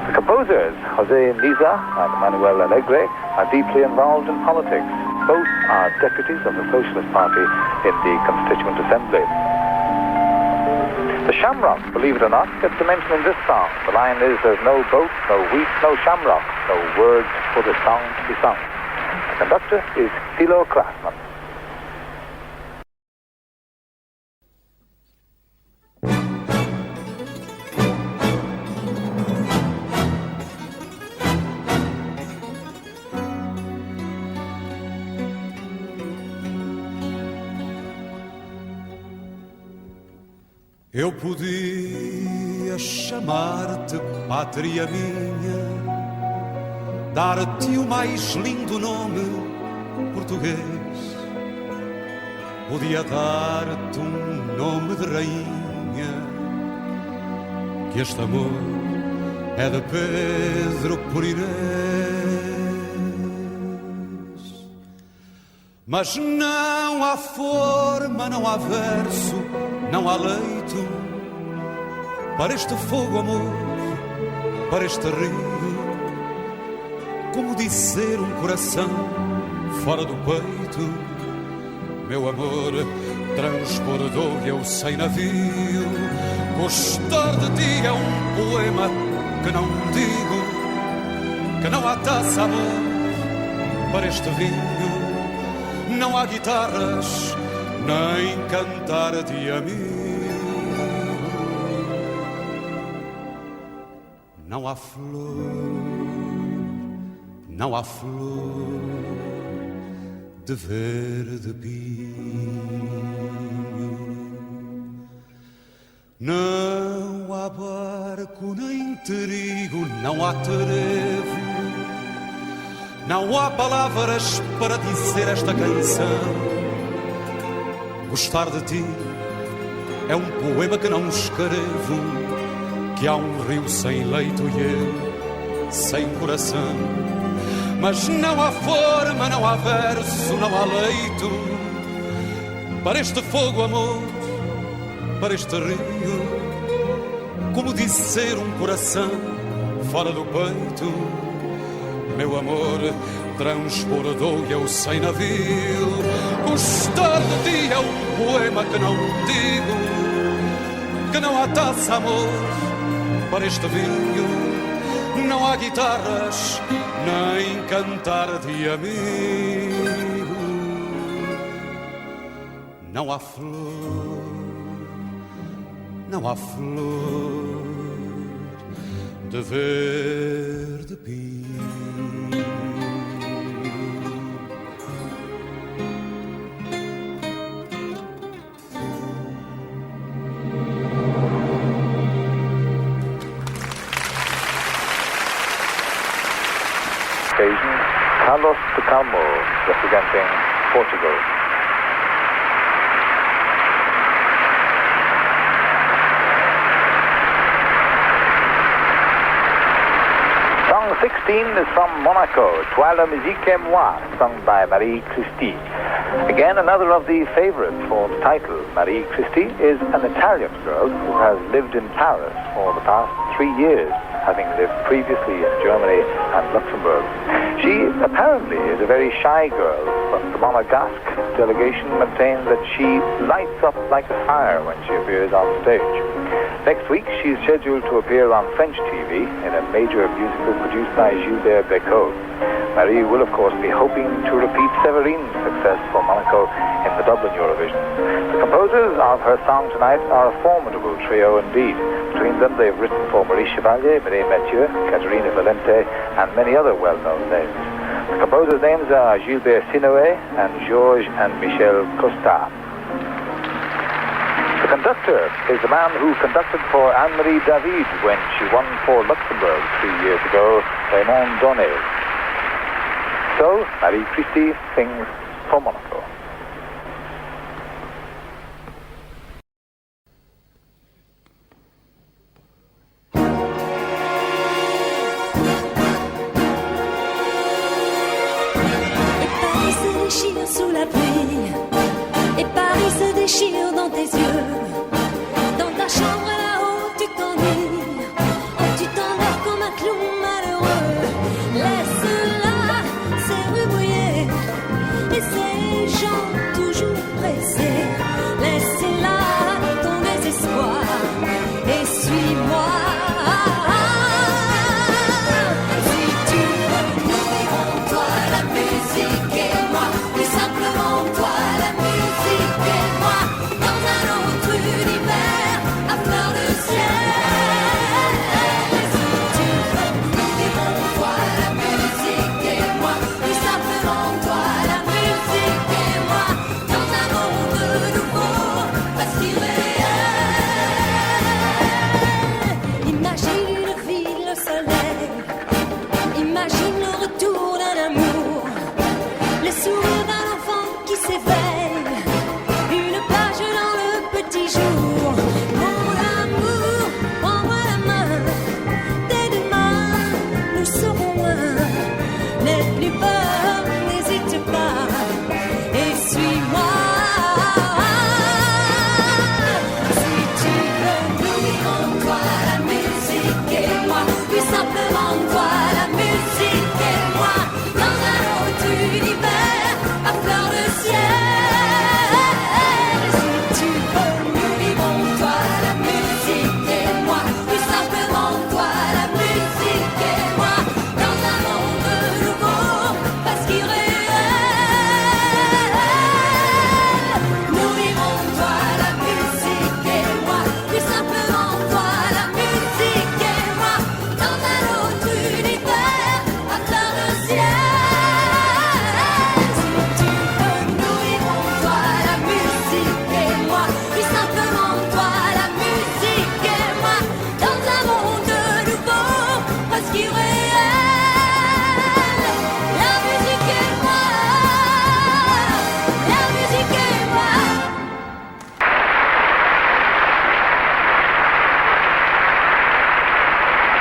The composers, José Niza and Manuel Alegre, are deeply involved in politics. Both are deputies of the Socialist Party in the Constituent Assembly. The shamrock, believe it or not, gets a mention in this song. The line is, there's no boat, no wheat, no shamrock, no words for the song to be sung. The conductor is Thilo Krasman. Eu podia chamar-te pátria minha, dar-te o mais lindo nome português. Podia dar-te um nome de rainha, que este amor é de Pedro por Inês. Mas não há forma, não há verso, não há leito para este fogo, amor, para este rio. Como dizer um coração fora do peito? Meu amor transbordou e eu sem navio. Gostar de ti é um poema que não digo, que não há taça, amor, para este vinho. Não há guitarras, nem cantar de amigo. Não há flor, não há flor de verde pinho. Não há barco, nem trigo, não há trevo. Não há palavras para dizer esta canção. Gostar de ti é um poema que não escrevo, que há um rio sem leito e eu sem coração. Mas não há forma, não há verso, não há leito para este fogo, amor, para este rio. Como dizer um coração fora do peito? Meu amor transbordou e eu sem navio. Gostar de ti é um poema que não digo, que não há taça, amor, para este vinho. Não há guitarras, nem cantar de amigo. Não há flor, não há flor de verde pinho. Carlos de Carmo, representing Portugal. Song 16 is from Monaco, Toi la musique et moi, sung by Marie Christie. Again, another of the favorites for the title. Marie Christie is an Italian girl who has lived in Paris for the past 3 years, having lived previously in Germany and Luxembourg. She apparently is a very shy girl, but the Monegasque delegation maintains that she lights up like a fire when she appears on stage. Next week, she is scheduled to appear on French TV in a major musical produced by Gilbert Bécaud. Marie will, of course, be hoping to repeat Severine's success for Monaco in the Dublin Eurovision. The composers of her song tonight are a formidable trio indeed. Between them, they've written for Maurice Chevalier, Mireille Mathieu, Caterina Valente, and many other well-known names. The composers' names are Gilbert Sinoé and Georges and Michel Costa. The conductor is the man who conducted for Anne-Marie David when she won for Luxembourg 3 years ago, Raymond Donnet. So, Marie-Christie sings for Monaco. Sous la pluie, et Paris se déchire dans tes yeux. Dans ta chambre là-haut, tu t'ennuies. Oh, tu t'endors comme un clown malheureux. Laisse-la, ces rues mouillées et ces gens toujours pressés. Laisse-la ton désespoir et suis-moi.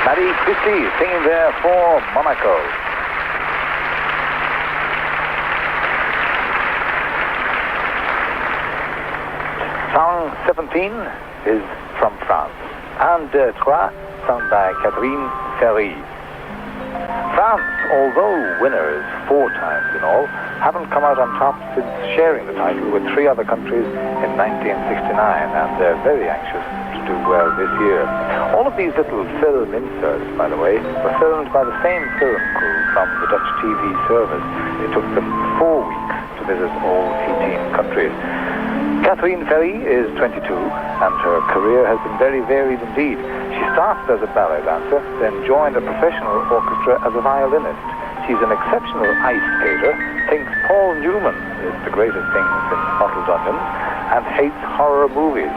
Marie-Christie singing there for Monaco. Song 17 is from France. Un, deux, trois, sung by Catherine Ferry. France, although winners 4 times in all, haven't come out on top since sharing the title with 3 other countries in 1969, and they're very anxious to do well this year. All of these little film inserts, by the way, were filmed by the same film crew from the Dutch TV service. It took them 4 weeks to visit all 18 countries. Catherine Ferry is 22, and her career has been very varied indeed. She started as a ballet dancer, then joined a professional orchestra as a violinist. She's an exceptional ice skater, thinks Paul Newman is the greatest thing since Bottled Onions, and hates horror movies.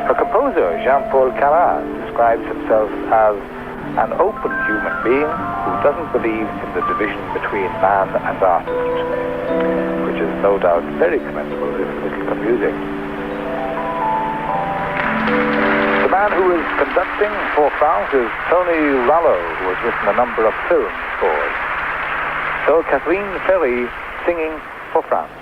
Her composer, Jean-Paul Massoulier, describes himself as an open human being who doesn't believe in the division between man and artist, which is no doubt very commendable, if a little confusing. The man who is conducting for France is Tony Rallo, who has written a number of film scores. So Catherine Ferry singing for France.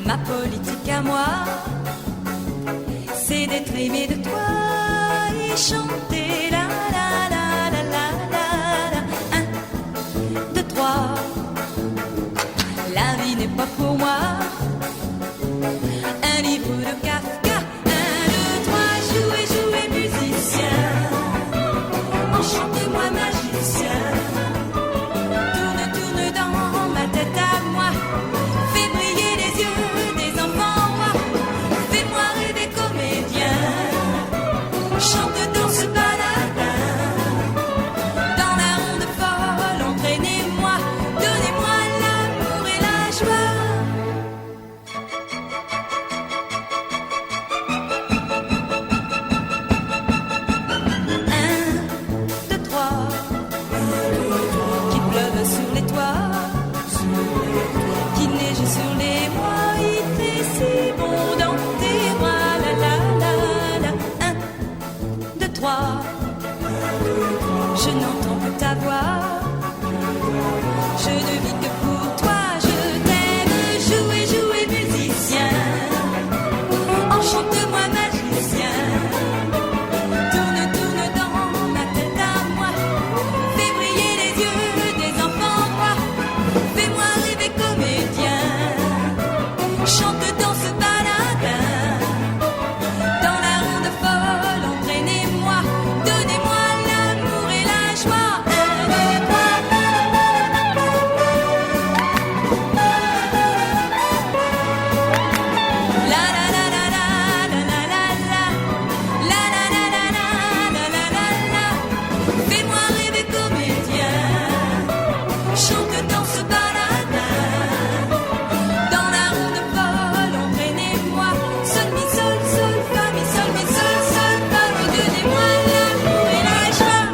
Ma politique à moi, c'est d'être aimé de toi et chanter la la la la la la. 1, 2, 3. La vie n'est pas pour moi un livre toi. Je n'entends que ta voix. Je ne vis que pour toi. Je t'aime, jouer, jouer musicien. Enchante-moi magicien. Tourne, tourne dans ma tête à moi. Fais briller les yeux des enfants rois. Fais-moi rêver comédien. Chante dans ce baladin. Dans la ronde folle, entraînez-moi. Donnez-moi l'amour et la joie. Un, deux, trois. La la la la la la la la la. La la la la la la la la la. Fais-moi rêver comédien. Chante dans ce baladin. Dans la ronde folle, entraînez-moi. Sol, mi, sol, sol, fa, mi, sol, fa, mi. Donnez-moi l'amour et la joie.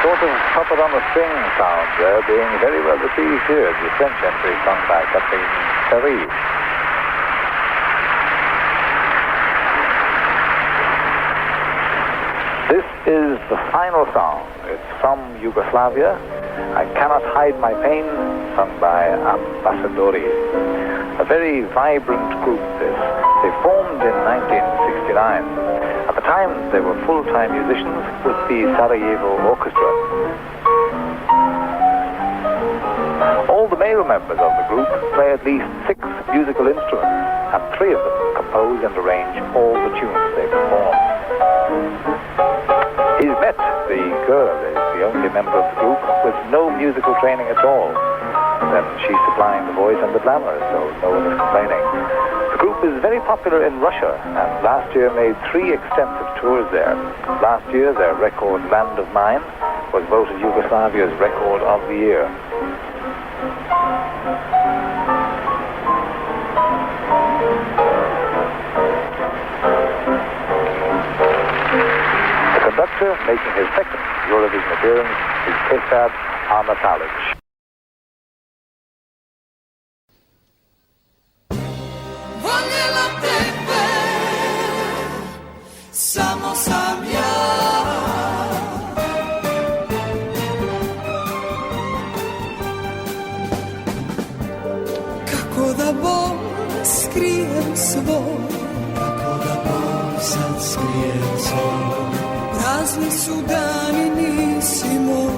Sort of puppet on the string sound there, being very well received here. The French entry sung by Corry. This is the final song. It's from Yugoslavia. I Cannot Hide My Pain, sung by Ambassadori. A very vibrant group, this. They formed in 1969. At the time, they were full-time musicians with the Sarajevo Orchestra. All the male members of the group play at least 6 musical instruments, and 3 of them compose and arrange all the tunes they perform. He's met the girl, is the only member of the group, with no musical training at all. Then she's supplying the voice and the glamour, so no one is complaining. The group is very popular in Russia, and last year made 3 extensive tours there. Last year, their record, Land of Mine, was voted Yugoslavia's record of the year. The conductor, making his second Eurovision appearance, is Clifford Brown. Voljela tebe, samo sam ja. Kako da bol skrijem svoj, kako da bol sad skrijem svoj. Prazni su dani, nisi moj,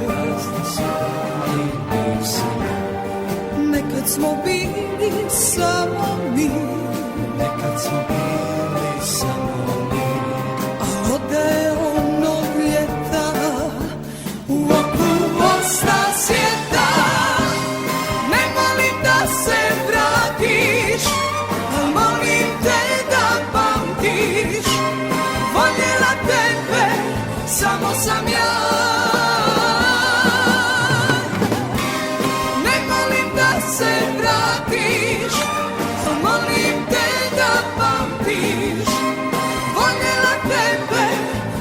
prazni su dani, nisi moj. Nekad smo bili samo mi, nekad smo bili samo mi. A ode onog ljeta, u oku osta svijeta. Ne molim da se vratiš, al molim te da pamtiš. Voljela tebe, samo sam ja. Ne molim da se vratiš, al molim te da pamtiš. Voljela tebe,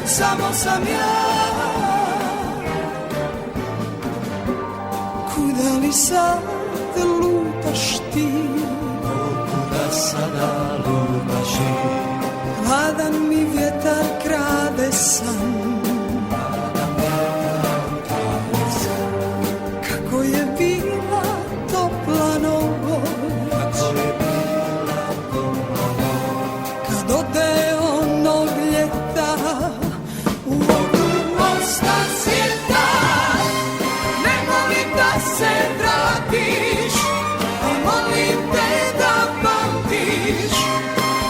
samo sam ja. Kuda li sad lutaš ti? Kuda sada lutaš ti? Hladan mi vjetar krade san. Hladan vjetar krade san. Kako je bila topla noć, kako je bila topla noć. Kad ode onog ljeta, u oku osta svijeta. Ne molim da se vratiš, a molim te da pamtiš.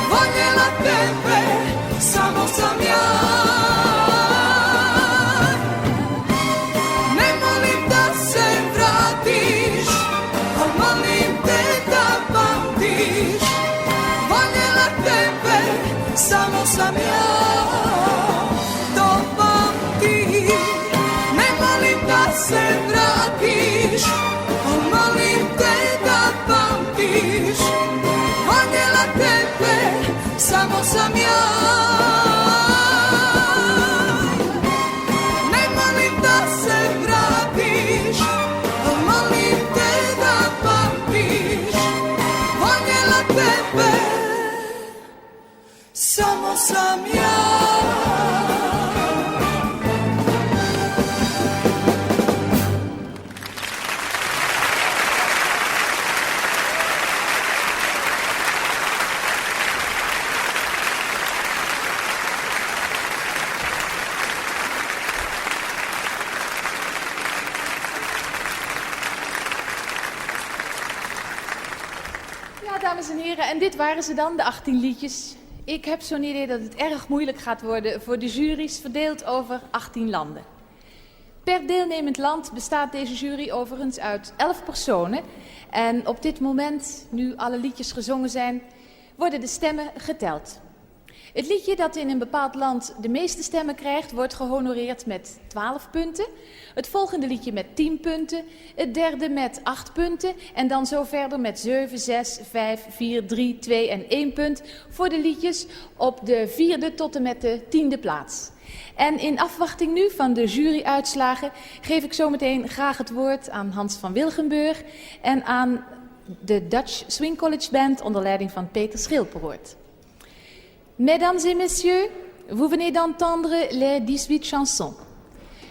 Voljela tebe, samo sam ja. Ne molim da se vratiš, a molim te da pamtiš. Voljela tebe, samo sam ja. To pamti, ne molim da se vratiš, a molim te da pamtiš. Voljela tebe, samo sam ja. Ne molim da se vratiš, a molim te da pamtiš. dames en heren, en dit waren ze dan, de 18 liedjes. Ik heb zo'n idee dat het erg moeilijk gaat worden voor de juries, verdeeld over 18 landen. Per deelnemend land bestaat deze jury overigens uit 11 personen. En op dit moment, nu alle liedjes gezongen zijn, worden de stemmen geteld. Het liedje dat in een bepaald land de meeste stemmen krijgt, wordt gehonoreerd met 12 punten. Het volgende liedje met 10 punten. Het derde met 8 punten. En dan zo verder met 7, 6, 5, 4, 3, 2 en 1 punt voor de liedjes op de 4e tot en met de 10e plaats. En in afwachting nu van de juryuitslagen geef ik zometeen graag het woord aan Hans van Wilgenburg en aan de Dutch Swing College Band onder leiding van Peter Schilperoort. Mesdames et messieurs, vous venez d'entendre les 18 chansons.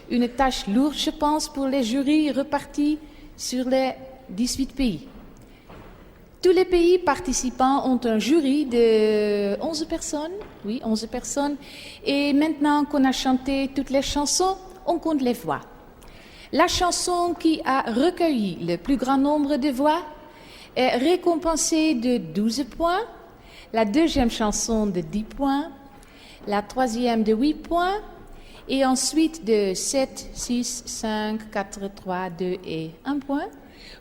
Une tâche lourde, je pense, pour les jurys repartis sur les 18 pays. Tous les pays participants ont un jury de 11 personnes. Oui, 11 personnes. Et maintenant qu'on a chanté toutes les chansons, on compte les voix. La chanson qui a recueilli le plus grand nombre de voix est récompensée de 12 points. La deuxième chanson de 10 points. La troisième de 8 points. Et ensuite de 7, 6, 5, 4, 3, 2 et 1 point.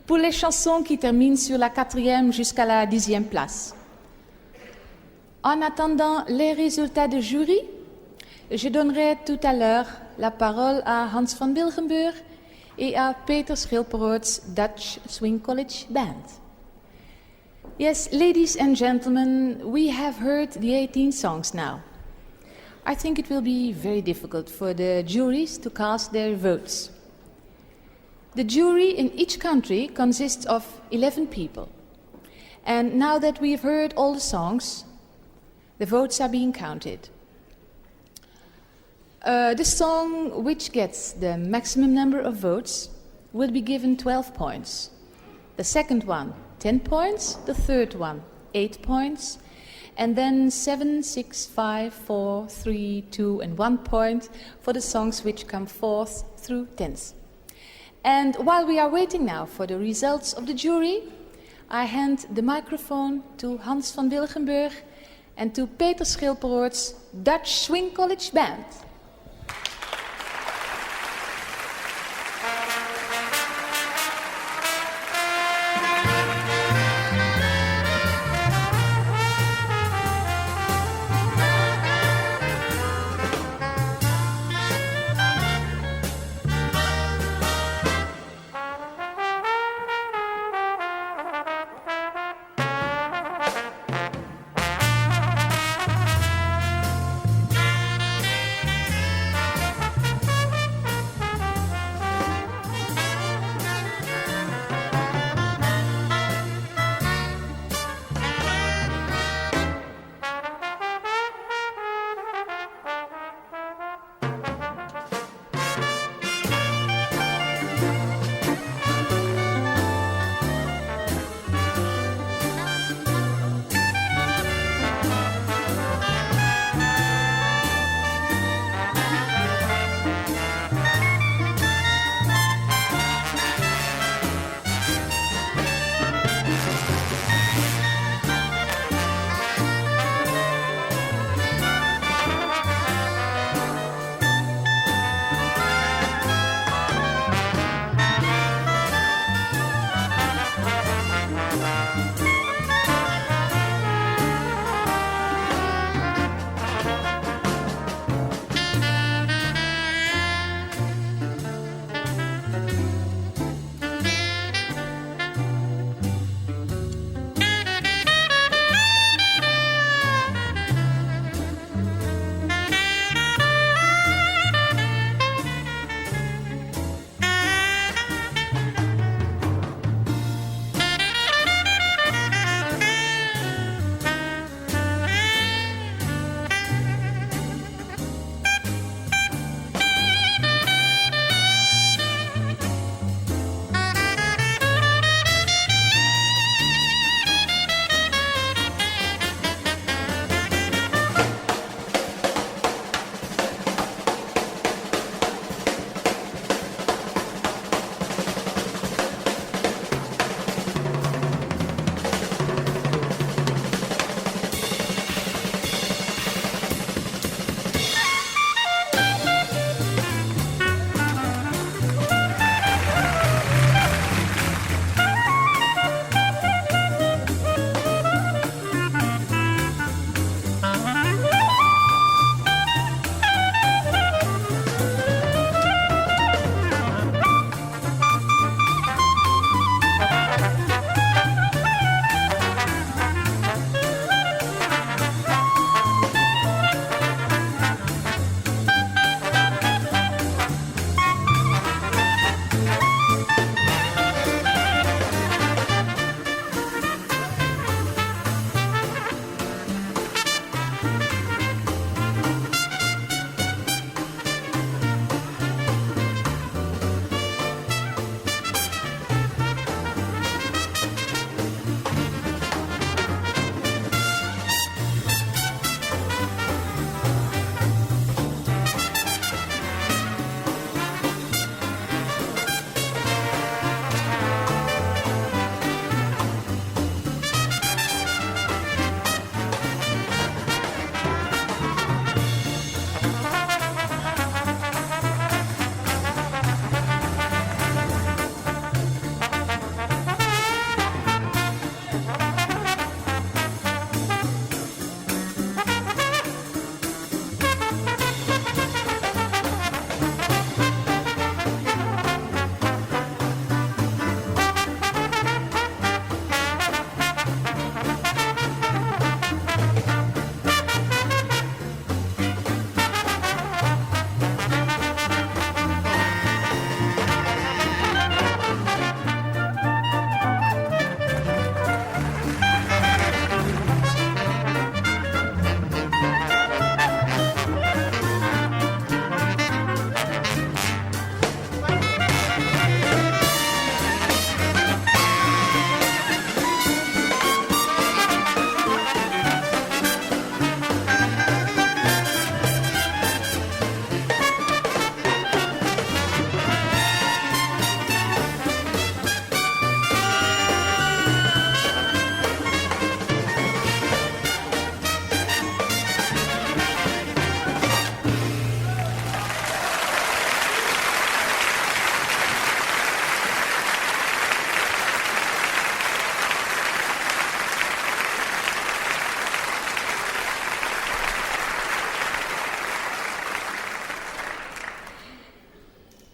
Pour les chansons qui terminent sur la 4e jusqu'à la 10e place. En attendant les résultats de jury, je donnerai tout à l'heure la parole à Hans van Wilgenburg et à Peter Schilperoort's Dutch Swing College Band. Yes, ladies and gentlemen, we have heard the 18 songs now. I think it will be very difficult for the juries to cast their votes. The jury in each country consists of 11 people. And now that we've heard all the songs, the votes are being counted. The song which gets the maximum number of votes will be given 12 points. The second one, 10 points. The third one, 8 points. And then 7, 6, 5, 4, 3, 2 and 1 point for the songs which come 4th through 10th. And while we are waiting now for the results of the jury, I hand the microphone to Hans van Wilgenburg and to Peter Schilperoort's Dutch Swing College Band.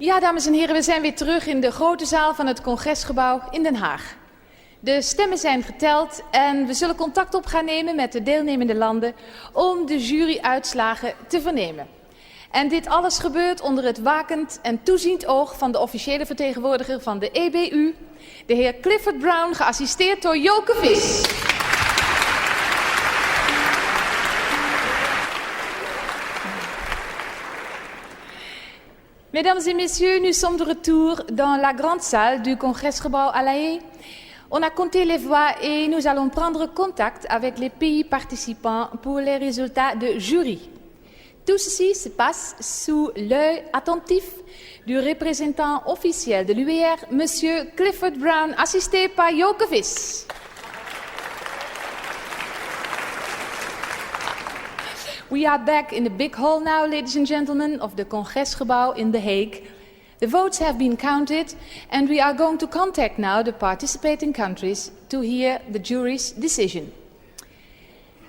Ja, dames en heren, we zijn weer terug in de grote zaal van het Congresgebouw in Den Haag. De stemmen zijn geteld en we zullen contact op gaan nemen met de deelnemende landen om de juryuitslagen te vernemen. En dit alles gebeurt onder het wakend en toeziend oog van de officiële vertegenwoordiger van de EBU, de heer Clifford Brown, geassisteerd door Joke Vis. Mesdames et messieurs, nous sommes de retour dans la grande salle du Congresgebouw à La Hague. On a compté les voix et nous allons prendre contact avec les pays participants pour les résultats de jury. Tout ceci se passe sous l'œil attentif du représentant officiel de l'UER, Monsieur Clifford Brown, assisté par Joke Vis. We are back in the big hall now, ladies and gentlemen, of the Congresgebouw in The Hague. The votes have been counted and we are going to contact now the participating countries to hear the jury's decision.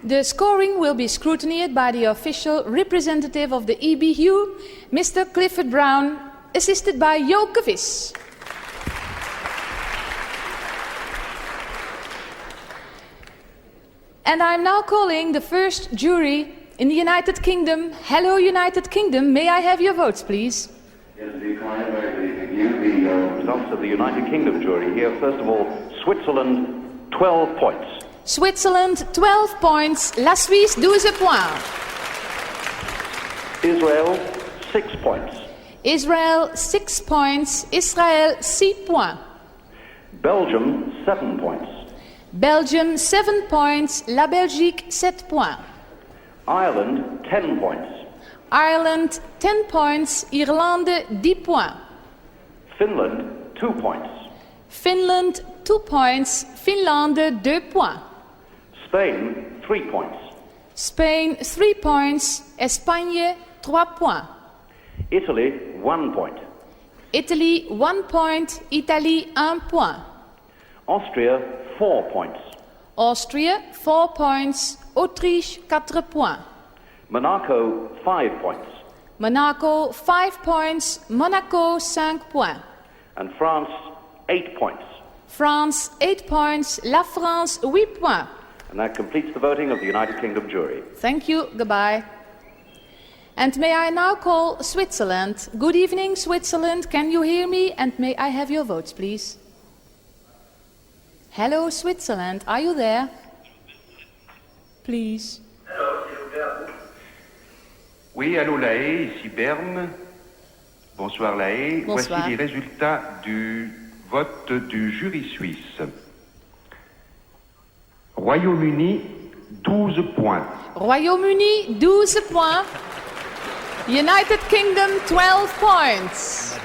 The scoring will be scrutinized by the official representative of the EBU, Mr. Clifford Brown, assisted by Joke Vis. And I'm now calling the first jury in the United Kingdom. Hello, United Kingdom. May I have your votes, please? Yes, the client, the results of the United Kingdom jury here. First of all, Switzerland, 12 points. Switzerland, 12 points. La Suisse, 12 points. Israel, 6 points. Israel, 6 points. Israel, 6 points. Belgium, 7 points. Belgium, 7 points. La Belgique, 7 points. Ireland, 10 points. Ireland, 10 points. Irlande, 10 points. Finland, 2 points. Finland, 2 points. Finlande, 2 points. Spain, 3 points. Spain, 3 points. Espagne, 3 points. Italy, 1 point. Italy, 1 point. Italie, 1 point. Austria, 4 points. Austria, 4 points. Autriche, 4 points. Monaco, 5 points. Monaco, 5 points. Monaco, 5 points. And France, 8 points. France, 8 points. La France, 8 points. And that completes the voting of the United Kingdom jury. Thank you. Goodbye. And may I now call Switzerland. Good evening, Switzerland. Can you hear me? And may I have your votes, please? Hello, Switzerland. Are you there? Please. Oui, allô La Haye, ici Berne. Bonsoir La Haye. Bonsoir. Voici les résultats du vote du jury suisse. Royaume-Uni, 12 points. Royaume-Uni, 12 points. United Kingdom, 12 points.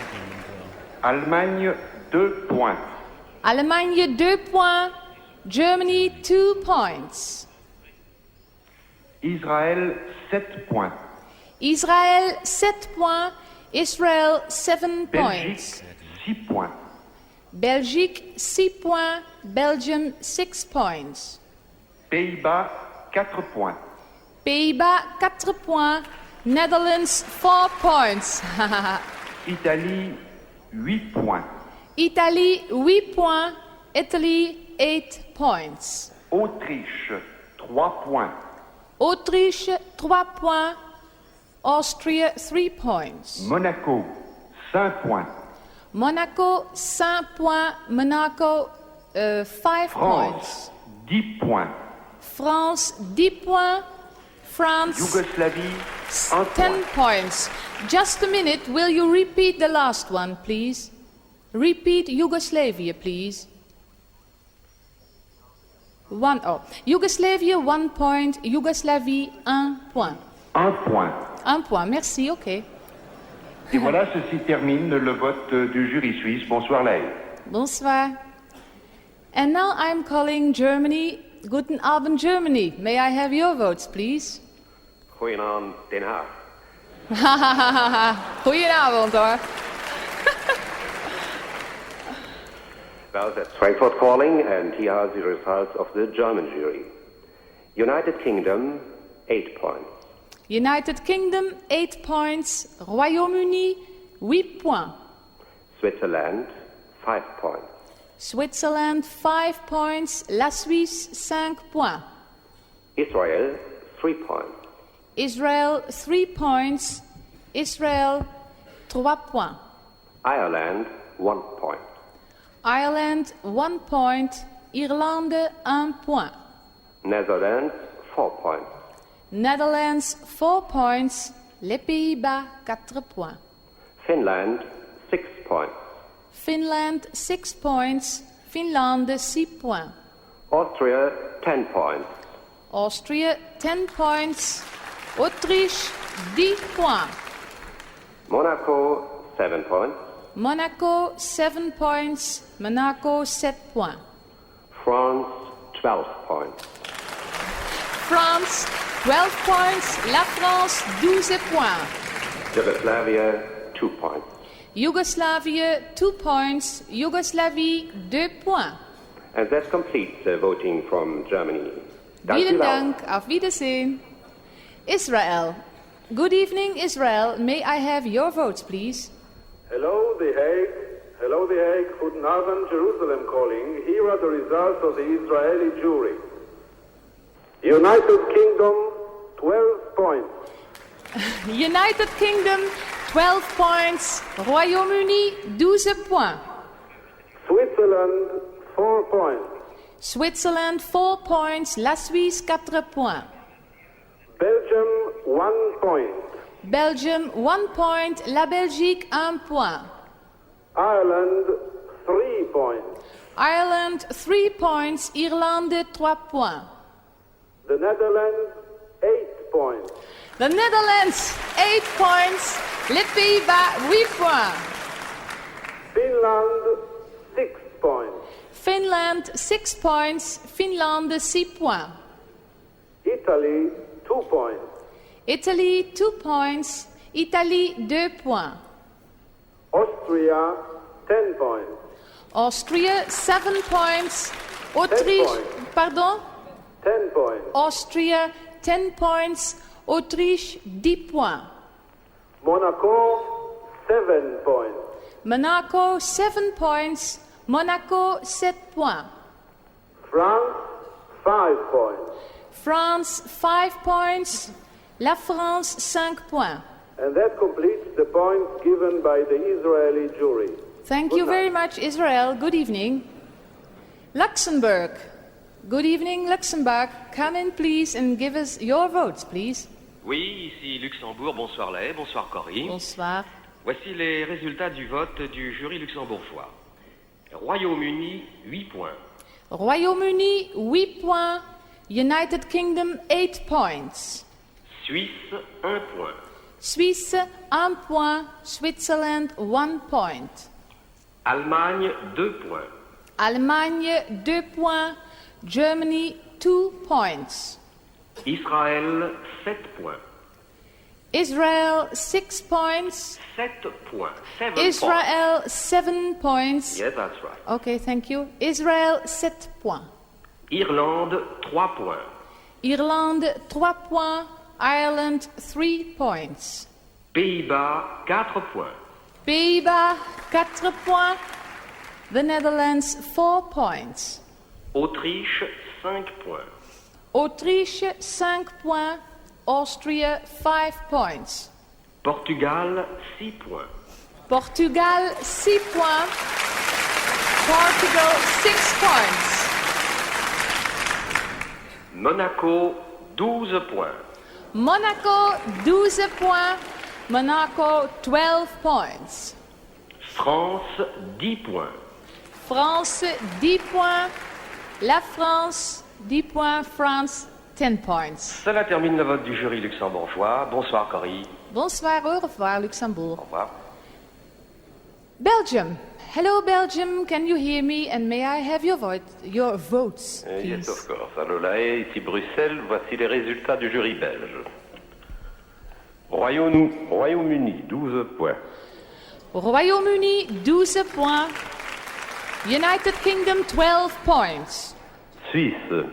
Allemagne, 2 points. Allemagne, 2 points. Germany, 2 points. Israël, 7 points. Israel, 7 points. Israel, 7 points. Belgique, 6 points. Belgique, 6 points. Belgium, 6 points. Pays-Bas, 4 points. Pays-Bas, 4 points. Netherlands, 4 points. Italie, 8 points. Italy, 8 points. Italy, 8 points. Autriche, 3 points. Autriche, 3 points. Austria, 3 points. Monaco, 5 points. Monaco, 5 points. Monaco, 5 points. France, 10 points. France, 10 points. France, Yougoslavie, 1 10 point. points. Just a minute, will you repeat the last one, please? Repeat Yugoslavia, please. Yugoslavia, 1 point. Yougoslavie, 1 point. 1 point. 1 point, merci, ok. Et voilà, ceci termine le vote du jury suisse. Bonsoir La Haye. Bonsoir. And now I'm calling Germany. Guten Abend, Germany. May I have your votes, please? Goedenavond, Den Haag. Goedenavond, hoor. Well, that's Frankfurt calling, and here are the results of the German jury. United Kingdom, 8 points. United Kingdom, 8 points. Royaume-Uni, 8 points. Switzerland, 5 points. Switzerland 5 points, la Suisse 5 points. Israel, 3 points. Israel 3 points, Israel 3 points. Ireland, 1 point. Ireland 1 point, Irlande 1 point. Netherlands, 4 points. Netherlands 4 points, les Pays-Bas 4 points. Finland, 6 points. Finland 6 points, Finlande 6 points. Austria, 10 points. Austria 10 points, Autriche 10 points. Monaco, 7 points. Monaco 7 points, Monaco 7 points. France, 12 points. France 12 points, la France 12 points. Yugoslavia, 2 points. Yugoslavie 2 points, Yugoslavie 2 points. And that completes the voting from Germany. Vielen Dank, auf Wiedersehen. Israel. Good evening, Israel. May I have your votes, please? Hello, The Hague. Hello, The Hague. Guten Abend, Jerusalem calling. Here are the results of the Israeli jury. United Kingdom, 12 points. United Kingdom, 12 points. Royaume-Uni, 12 points. Switzerland, 4 points. Switzerland, 4 points. La Suisse, 4 points. Belgium, 1 point. Belgium, 1 point. La Belgique, 1 point. Ireland, 3 points. Ireland, 3 points. Irlande, 3 points. The Netherlands, 8 points. The Netherlands, 8 points. Les Pays-Bas, 8 points. Finland, 6 points. Finland, 6 points. Finlande, 6 points. Italy, 2 points. Italy, 2 points. Italie, 2 points. Austria, 10 points. Austria, 7 points. Autriche, points. pardon? 10 points. Austria, 10 points. Autriche, 10 points. Monaco, 7 points. Monaco, 7 points. Monaco, 7 points. France, 5 points. France, 5 points. La France, 5 points. And that completes the points given by the Israeli jury. Thank Good you very night. much, Israel. Good evening. Luxembourg. Good evening, Luxembourg. Come in, please, and give us your votes, please. Oui, ici Luxembourg. Bonsoir Lay, bonsoir Corry. Bonsoir. Voici les résultats du vote du jury luxembourgeois. Royaume-Uni, 8 points. Royaume-Uni, 8 points. United Kingdom, 8 points. Suisse, 1 point. Suisse, 1 point. Switzerland, 1 point. Allemagne, 2 points. Allemagne, 2 points. Germany, 2 points. Israël, 7 points. Israel, 6 points. 7 points. 7 Israel, 7 points. Yes, that's right. Okay, thank you. Israel, 7 points. Irlande, 3 points. Irlande, 3 points. Ireland, 3 points. Pays-Bas, 4 points. Pays-Bas, 4 points. The Netherlands, 4 points. Autriche, 5 points. Autriche, 5 points. Austria, 5 points. Portugal, 6 points. Portugal, 6 points. Portugal, 6 points. Monaco, 12 points. Monaco, 12 points. Monaco, 12 points. France, 10 points. France, 10 points. La France, 10 points. France, 10 points. Cela termine le vote du jury luxembourgeois. Bonsoir Corry. Bonsoir, au revoir, Luxembourg. Au revoir. Belgium. Hello, Belgium. Can you hear me? And may I have your votes, please? Yes, of course. Alors là, ici Bruxelles, voici les résultats du jury belge. Royaume-Uni, 12 points. Royaume-Uni, 12 points. United Kingdom, 12 points. Suisse,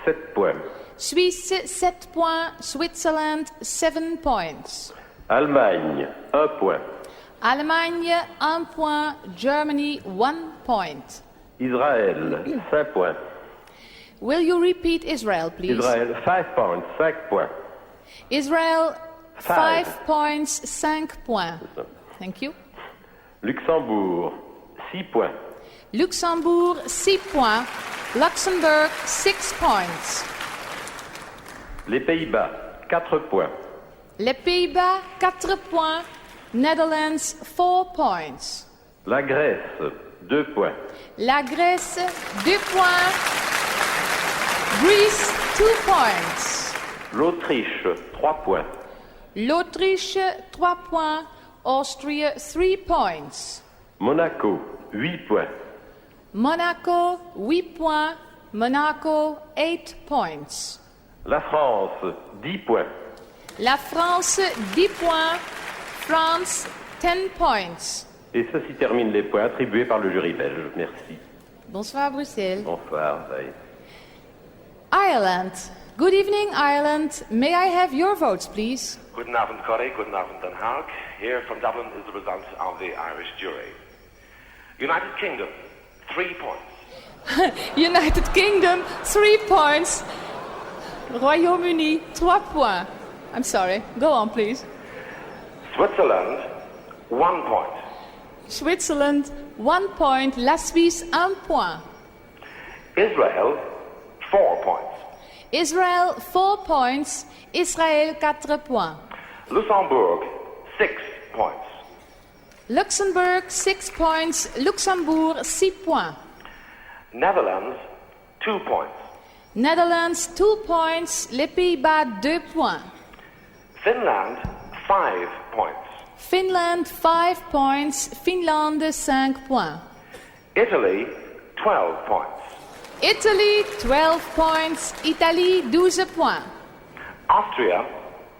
7 points. Suisse, 7 points. Switzerland, 7 points. Allemagne, 1 point. Allemagne, 1 point. Germany, 1 point. Israël, 5 points. Will you repeat Israel, please? Israël, 5 points, 5 points. Israel, 5 points, 5 points. Thank you. Luxembourg, 6 points. Luxembourg, 6 points. Luxembourg, 6 points. Les Pays-Bas, 4 points. Les Pays-Bas, 4 points. Netherlands, 4 points. La Grèce, 2 points. La Grèce, 2 points. Greece, 2 points. L'Autriche, 3 points. L'Autriche, 3 points. Austria, 3 points. Monaco, 8 points. Monaco, 8 points. Monaco, 8 points. La France, 10 points. La France, 10 points. France, 10 points. Et ceci termine les points attribués par le jury belge. Merci. Bonsoir Bruxelles. Bonsoir. Bye. Ireland. Good evening, Ireland. May I have your votes, please? Goedenavond, Corry. Goedenavond, Den Haag. Here from Dublin is the result of the Irish jury. United Kingdom, 3 points. United Kingdom, 3 points. Royaume-Uni, 3 points. I'm sorry. Go on, please. Switzerland, 1 point. Switzerland, 1 point. La Suisse, 1 point. Israel, 4 points. Israel, 4 points. Israël, 4 points. Luxembourg, 6 points. Luxembourg, 6 points. Luxembourg, 6 points. Netherlands, 2 points. Netherlands, 2 points. Les Pays-Bas, 2 points. Finland, 5 points. Finland, 5 points. Finlande, 5 points. Italy, 12 points. Italy, 12 points. Italie, 12 points. Austria,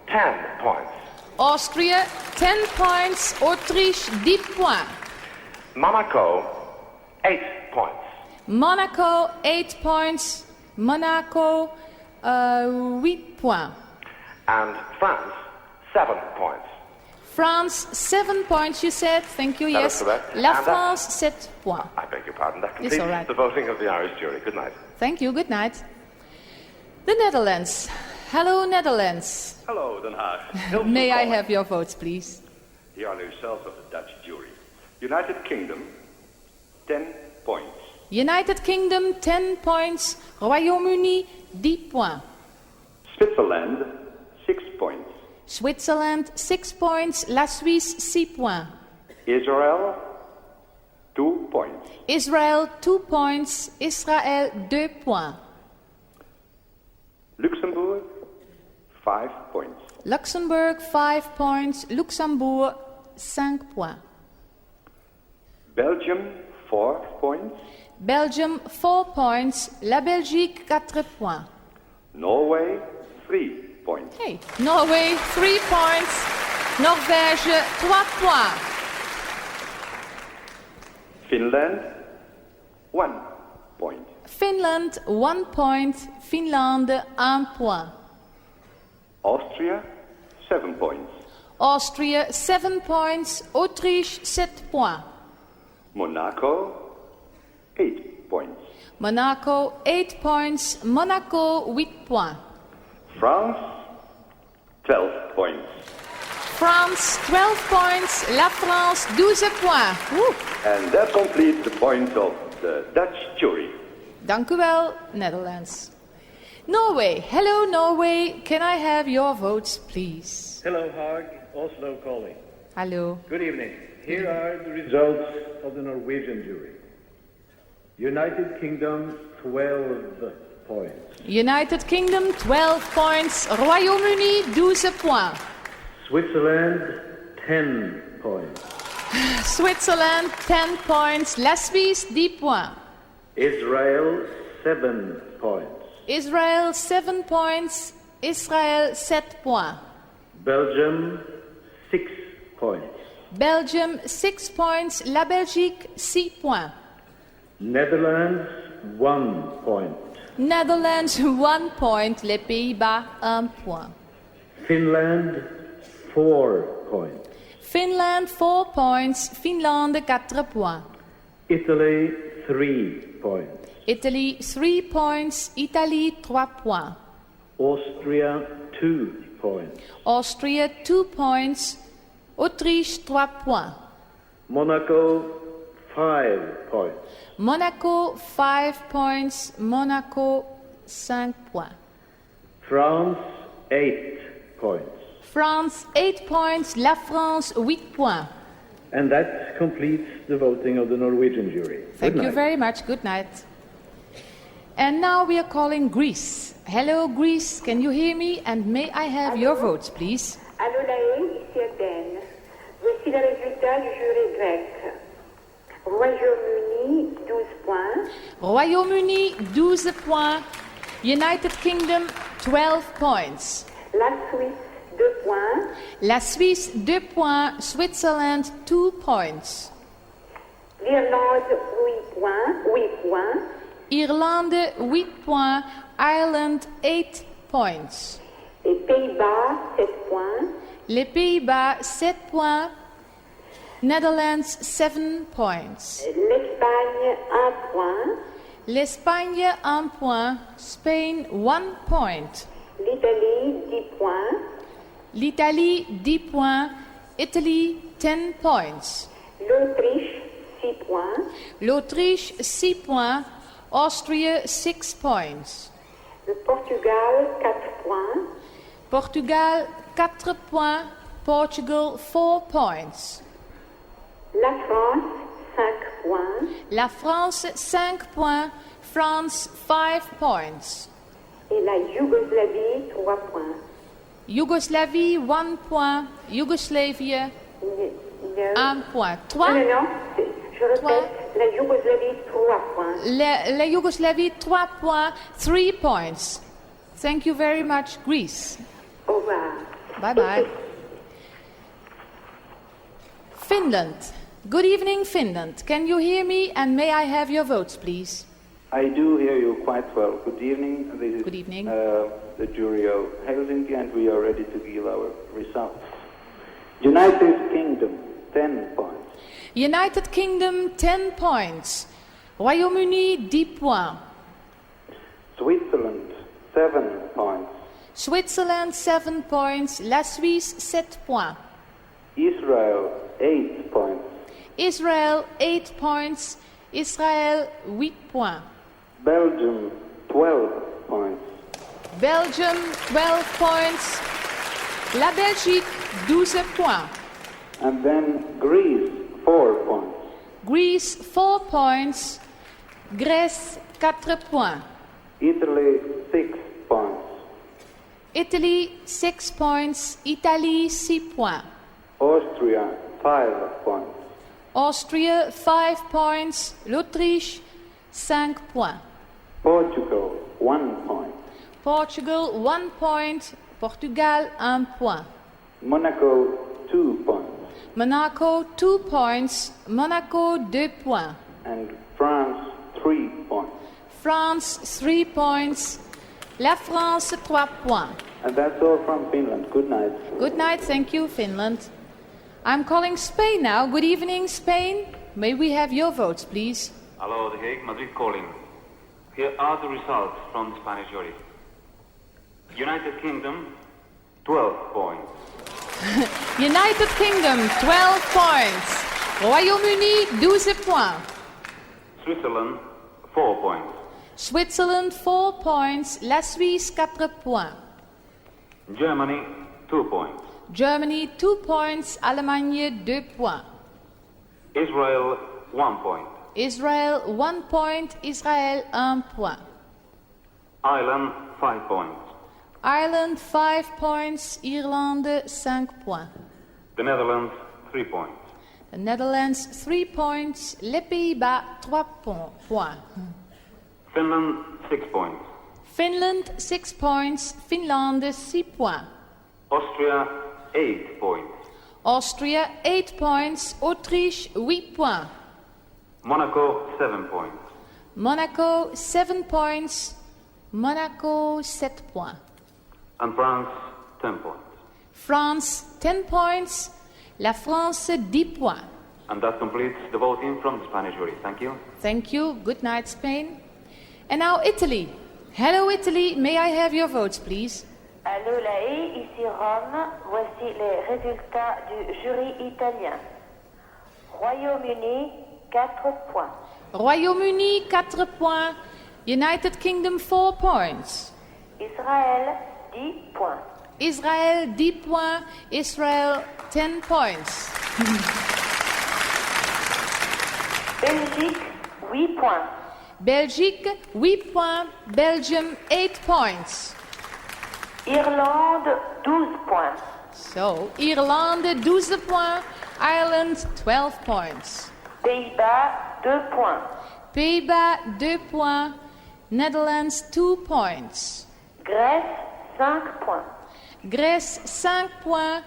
10 points. Austria, 10 points. Autriche, 10 points. Monaco, 8 points. Monaco, 8 points. Monaco, 8 points. And France, 7 points. France, 7 points, you said. Thank you, That yes. is correct. La And France, 7 points. I beg your pardon. That It's completes all right. the voting of the Irish jury. Good night. Thank you, good night. The Netherlands. Hello, Netherlands. Hello, Den Haag. May I have your votes, please? Here are the results of the Dutch jury. United Kingdom, 10 points. United Kingdom, 10 points. Royaume-Uni, 10 points. Switzerland, 6 points. Switzerland, 6 points. La Suisse, 6 points. Israel, 2 points. Israel, 2 points. Israël, 2 points. Luxembourg, 5 points. Luxembourg, 5 points. Luxembourg, 5 points. Belgium, 4 points. Belgium, 4 points. La Belgique, 4 points. Norway, 3 points. Hey, Norway, 3 points. Norvège, 3 points. Finland, 1 point. Finland, 1 point. Finlande, 1 point. Austria, 7 points. Austria, 7 points. Autriche, 7 points. Monaco, 8 points. Monaco, 8 points. Monaco, 8 points. France, 12 points. France, 12 points. La France, 12 points. Woe. And that completes the points of the Dutch jury. Dank u wel, Netherlands. Norway. Hello, Norway. Can I have your votes, please? Hello, Hague. Oslo calling. Hello. Good evening. Here are the results of the Norwegian jury. United Kingdom, 12 points. United Kingdom, 12 points. Royaume-Uni, 12 points. Switzerland, 10 points. Switzerland, 10 points. La Suisse, 10 points. Israel, 7 points. Israel, 7 points. Israël, 7 points. Belgium, 6 points. Belgium, 6 points. La Belgique, 6 points. Netherlands, 1 point. Netherlands, 1 point. Les Pays-Bas, 1 point. Finland, 4 points. Finland 4 points, Finlande 4 points. Italy 3 points. Italy 3 points, Italie 3 points. Austria 2 points. Austria 2 points, Autriche 3 points. Monaco 5 points. Monaco 5 points, Monaco 5 points. France 8 points. France 8 points, La France 8 points. And that completes the voting of the Norwegian jury. Thank you very much. Good night. And now we are calling Greece. Hello Greece, can you hear me? And may I have your votes, please? Allô la Hague, ici Athènes. Voici les résultats du jury grec. Royaume-Uni, 12 points. Royaume-Uni, 12 points. United Kingdom, 12 points. La Suisse, 2 points. La Suisse, 2 points. Switzerland, 2 points. L'Irlande, 8 points. 8 points. Irlande, 8 points. Ireland, 8 points. Les Pays-Bas, 7 points. Les Pays-Bas, 7 points. Netherlands, 7 points. L'Espagne, 1 point. L'Espagne, 1 point. Spain, 1 point. L'Italie, 10 points. L'Italie, 10 points. Italy, 10 points. L'Autriche, 6 points. L'Autriche, 6 points. Austria, 6 points. Le Portugal, 4 points. Portugal, 4 points. Portugal, 4 points. La France, 5 points. La France, 5 points. France, 5 points. Et la Yougoslavie, 3 points. Yougoslavie, 1 point. Yougoslavie, 1 point. 3. Non, je répète, la Yougoslavie, 3 points. La Yougoslavie, 3 points. 3 points. Thank you very much, Greece. Au revoir. Bye-bye. Finland. Good evening, Finland. Can you hear me? And may I have your votes, please? I do hear you quite well. Good evening. This is Good evening. The jury of Helsinki, and we are ready to give our results. United Kingdom, 10 points. United Kingdom, 10 points. Royaume-Uni, 10 points. Switzerland, 7 points. Switzerland, 7 points. La Suisse, 7 points. Israel, 8 points. Israel, 8 points. Israel, 8 points. Belgium, 12 points. Belgium, 12 points. La Belgique, 12 points. And then Greece, 4 points. Greece, 4 points. Grèce, 4 points. Italy, 6 points. Italy, 6 points. Italie, 6 points. Austria, 5 points. Austria, 5 points. L'Autriche, 5 points. Portugal, 1 point. Portugal, 1 point. Portugal, 1 point. Monaco, 2 points. Monaco, 2 points. Monaco, 2 points. And France, 3 points. France, 3 points. La France, 3 points. And that's all from Finland. Good night. Good night, thank you, Finland. I'm calling Spain now. Good evening, Spain. May we have your votes, please? Hello, The Hague, Madrid calling. Here are the results from the Spanish jury. United Kingdom, 12 points. United Kingdom, 12 points. Royaume-Uni, 12 points. Switzerland, 4 points. Switzerland, 4 points. La Suisse, 4 points. Germany, 2 points. Germany, 2 points. Allemagne, 2 points. Israel, 1 point. Israel, 1 point. Israel, 1 point. Ireland, 5 points. Ireland, 5 points. Irlande, 5 points. The Netherlands, 3 points. The Netherlands, 3 points. Les Pays-Bas, 3 points. Finland, 6 points. Finland, 6 points. Finlande, 6 points. Austria, 8 points. Austria, 8 points. Autriche, 8 points. Monaco, 7 points. Monaco, 7 points. Monaco, 7 points. And France, 10 points. France, 10 points. La France, 10 points. And that completes the voting from the Spanish jury. Thank you. Thank you. Good night, Spain. And now Italy. Hello, Italy. May I have your votes, please? Allô, la Haye, ici Rome. Voici les résultats du jury italien. Royaume-Uni, 4 points. Royaume-Uni, 4 points. United Kingdom, 4 points. Israël, 10 points. Israël, 10 points. Israel, 10 points. Belgique, 8 points. Belgique, 8 points. Belgium, 8 points. Irlande, 12 points. So, Irlande, 12 points. Ireland, 12 points. Pays-Bas, 2 points. Pays-Bas, 2 points. Netherlands, 2 points. Grèce, 5 points. Grèce, 5 points.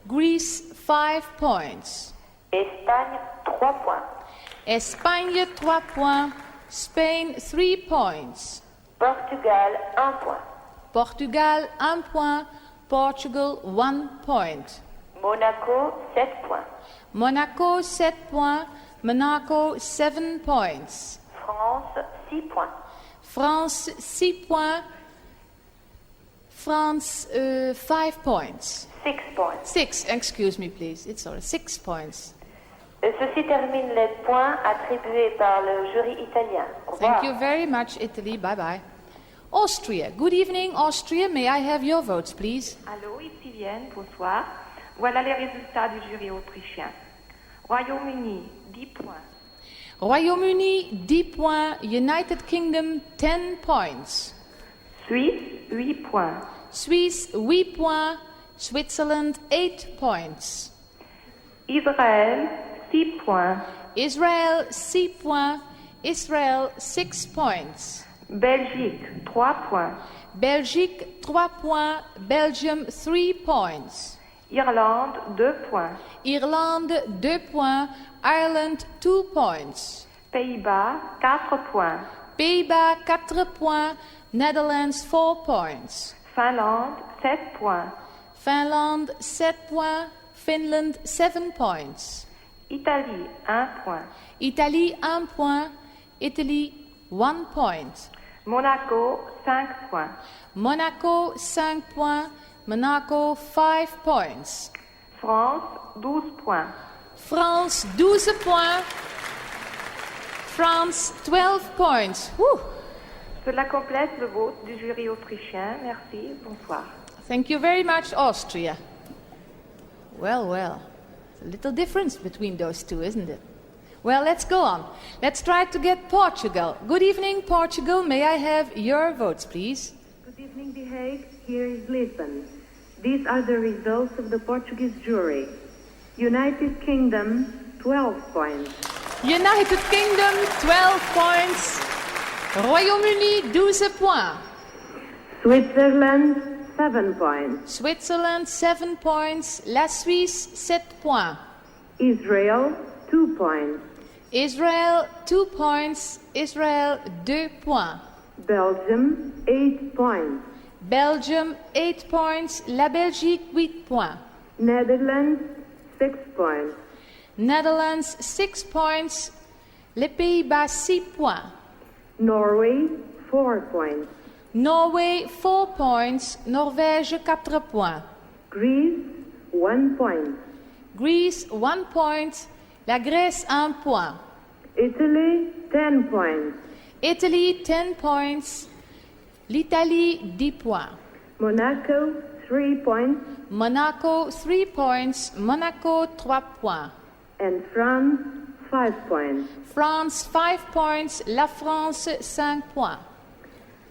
Greece, 5 points. Espagne, 3 points. Espagne, 3 points. Spain, 3 points. Portugal, 1 point. Portugal, 1 point. Portugal, 1 point. Monaco, 7 points. Monaco, 7 points. Monaco, 7 points. France, 6 points. France, 6 points. France, 5 points. 6 points. 6, excuse me, please. It's all 6 points. Ceci termine les points attribués par le jury italien. Au revoir. Thank you very much, Italy. Bye-bye. Austria. Good evening, Austria. May I have your votes, please? Allô, ici Vienne, bonsoir. Voilà les résultats du jury autrichien. Royaume-Uni, 10 points. Royaume-Uni, 10 points. United Kingdom, 10 points. Suisse, 8 points. Suisse, 8 points. Switzerland, 8 points. Israël, 6 points. Israel, 6 points. Israel, 6 points. Belgique, 3 points. Belgique, 3 points. Belgium, 3 points. Irlande, 2 points. Irlande, 2 points. Ireland, 2 points. Pays-Bas, 4 points. Pays-Bas, 4 points. Netherlands, 4 points. Finlande, 7 points. Finland, 7 points. Finland, 7 points. Italie, 1 point. Italie, 1 point. Italy, 1 point. Monaco, 5 points. Monaco, 5 points. Monaco, 5 points. France, 12 points. France, 12 points. France, 12 points. Whew. Cela complète le vote du jury autrichien. Merci, bonsoir. Thank you very much, Austria. Well, well. A little difference between those two, isn't it? Well, let's go on. Let's try to get Portugal. Good evening, Portugal. May I have your votes, please? Good evening, The Hague. Here is Lisbon. These are the results of the Portuguese jury. United Kingdom, 12 points. United Kingdom, 12 points. Royaume-Uni, 12 points. Switzerland, 7 points. Switzerland, 7 points. La Suisse, 7 points. Israel, 2 points. Israel, 2 points. Israel, 2 points. Belgium, 8 points. Belgium, 8 points. La Belgique, 8 points. Netherlands, 6 points. Netherlands, 6 points. Les Pays-Bas, 6 points. Norway, 4 points. Norway, 4 points. Norvège, 4 points. Greece, 1 point. Greece, 1 point. La Grèce, 1 point. Italy, 10 points. Italy, 10 points. L'Italie, 10 points. Monaco, 3 points. Monaco, 3 points. Monaco, 3 points. And France, 5 points. France, 5 points. La France, 5 points.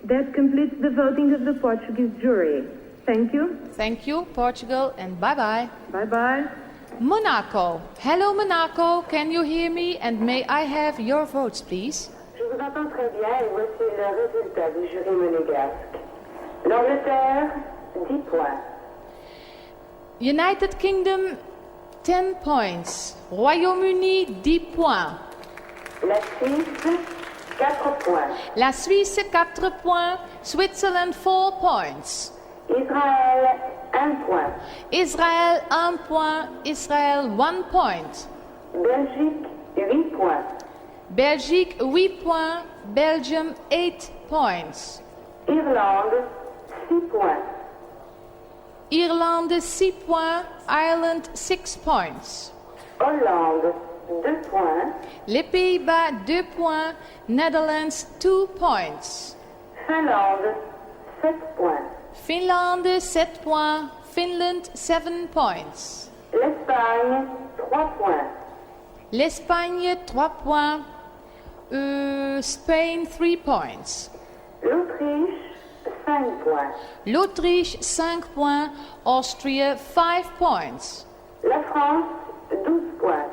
That completes the voting of the Portuguese jury. Thank you. Thank you, Portugal, and bye-bye. Bye-bye. Monaco. Hello, Monaco. Can you hear me? And may I have your votes, please? Je vous entends très bien et voici le résultat du jury monégasque. L'Angleterre, 10 points. United Kingdom, 10 points. Royaume-Uni, 10 points. La Suisse, 4 points. La Suisse, 4 points. Switzerland, 4 points. Israël, 1 1 point. Israël 1 point. Israël 1 point. Belgique 8 points. Belgique 8 points. Belgium 8 points. Irlande 6 points. Irlande 6 points. Ireland 6 points. Hollande 2 points. Les Pays-Bas 2 points. Netherlands 2 points. Finlande 7 points. Finlande 7 points. Finland 7 points. L'Espagne 3 points. L'Espagne 3 points. Spain 3 points. L'Autriche 5 points. L'Autriche 5 points. Austria 5 points. La France 12 points.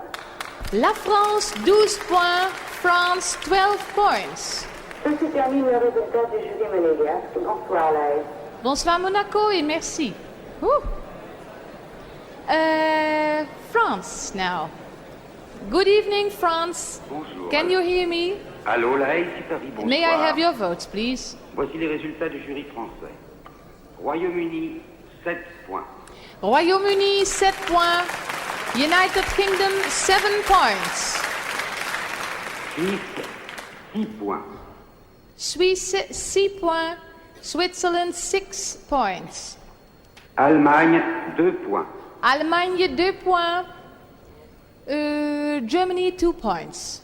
La France 12 points. France 12 points. Ceci termine le résultat du jury monégasque. Bonsoir, Laïs. Bonsoir Monaco et merci. France now. Good evening, France. Bonjour. Can you hear me? Allô, la Hague, Paris, bonsoir. May I have your votes, please? Voici les résultats du jury français. Royaume-Uni, 7 points. Royaume-Uni 7 points. United Kingdom 7 points. Suisse, 6 points. Suisse 6 points. Switzerland 6 points. Allemagne, 2 points. Allemagne 2 points. Germany 2 points.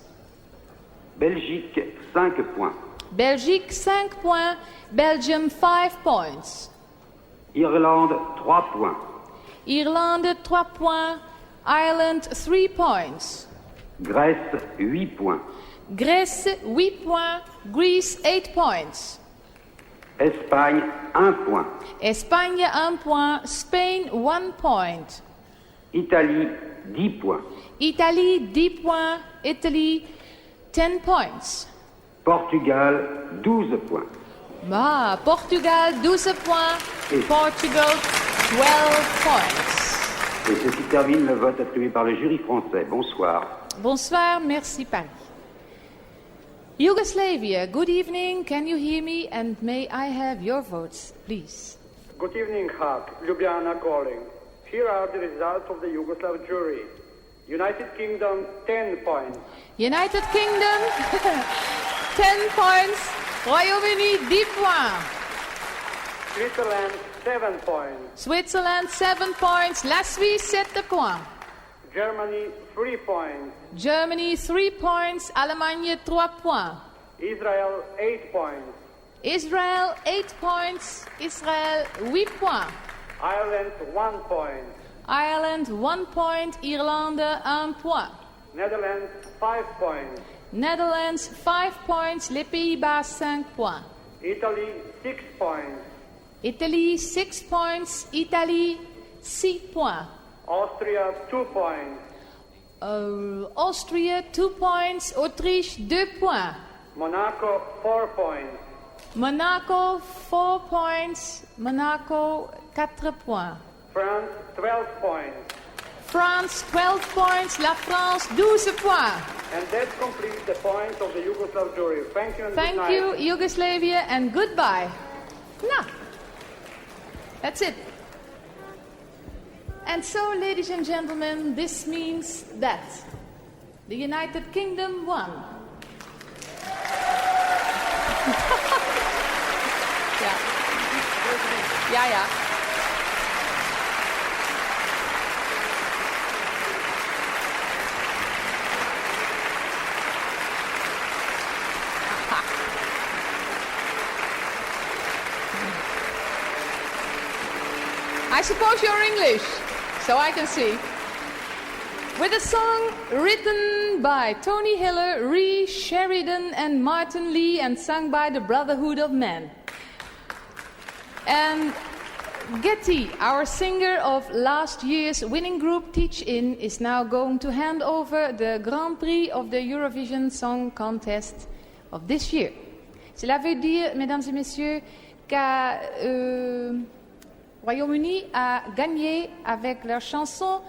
Belgique, 5 points. Belgique 5 points. Belgium 5 points. Irlande, 3 points. Irlande 3 points. Ireland 3 points. Grèce, 8 points. Grèce 8 points. Greece 8 points. Espagne, 1 point. Espagne 1 point. Spain 1 point. Italie, 10 points. Italie 10 points. Italy 10 points. Portugal, 12 points. Portugal 12 points. Portugal 12 points. Et ceci termine le vote attribué par le jury français. Bonsoir. Bonsoir, merci Paris. Yugoslavia, good evening. Can you hear me? And may I have your votes, please? Good evening, Hague. Ljubljana calling. Here are the results of the Yugoslav jury. United Kingdom, 10 points. United Kingdom, 10 points. Royaume-Uni, 10 points. Switzerland, 7 points. Switzerland, 7 points. La Suisse, 7 points. Germany, 3 points. Germany, 3 points. Allemagne, 3 points. Israel, 8 points. Israel, 8 points. Israel, 8 points. Ireland, 1 point. Ireland, 1 point. Irlande, 1 point. Netherlands, 5 points. Netherlands, 5 points. Les Pays-Bas, 5 points. Italy, 6 points. Italy, 6 points. Italy, 6 points. Austria, 2 points. Austria, 2 points. Autriche, 2 points. Monaco, 4 points. Monaco, 4 points. Monaco, 4 points. France, 12 points. France, 12 points. La France, 12 points. And that completes the points of the Yugoslav jury. Thank you and Thank good night. you, Yugoslavia, and goodbye. Now, that's it. And so, ladies and gentlemen, this means that the United Kingdom won. Ja. I suppose you're English, so I can see. With a song written by Tony Hiller, Ree Sheridan and Martin Lee and sung by the Brotherhood of Men. And Getty, our singer of last year's winning group Teach-In, is now going to hand over the Grand Prix of the Eurovision Song Contest of this year. Cela veut dire, mesdames et messieurs, qu'à Royaume-Uni a gagné avec leur chanson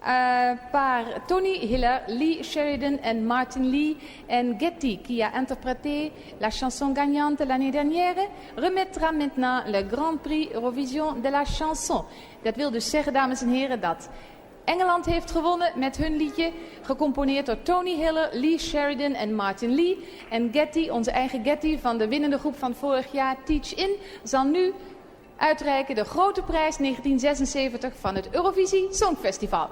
par Tony Hiller, Lee Sheridan et Martin Lee et Getty, qui a interprété la chanson gagnante l'année dernière, remettra maintenant le Grand Prix Eurovision de la chanson. Dat wil dus zeggen, dames en heren, dat Engeland heeft gewonnen met hun liedje, gecomponeerd door Tony Hiller, Lee Sheridan en Martin Lee. En Getty, onze eigen Getty van de winnende groep van vorig jaar, Teach In, zal nu uitreiken de grote prijs 1976 van het Eurovisie Songfestival.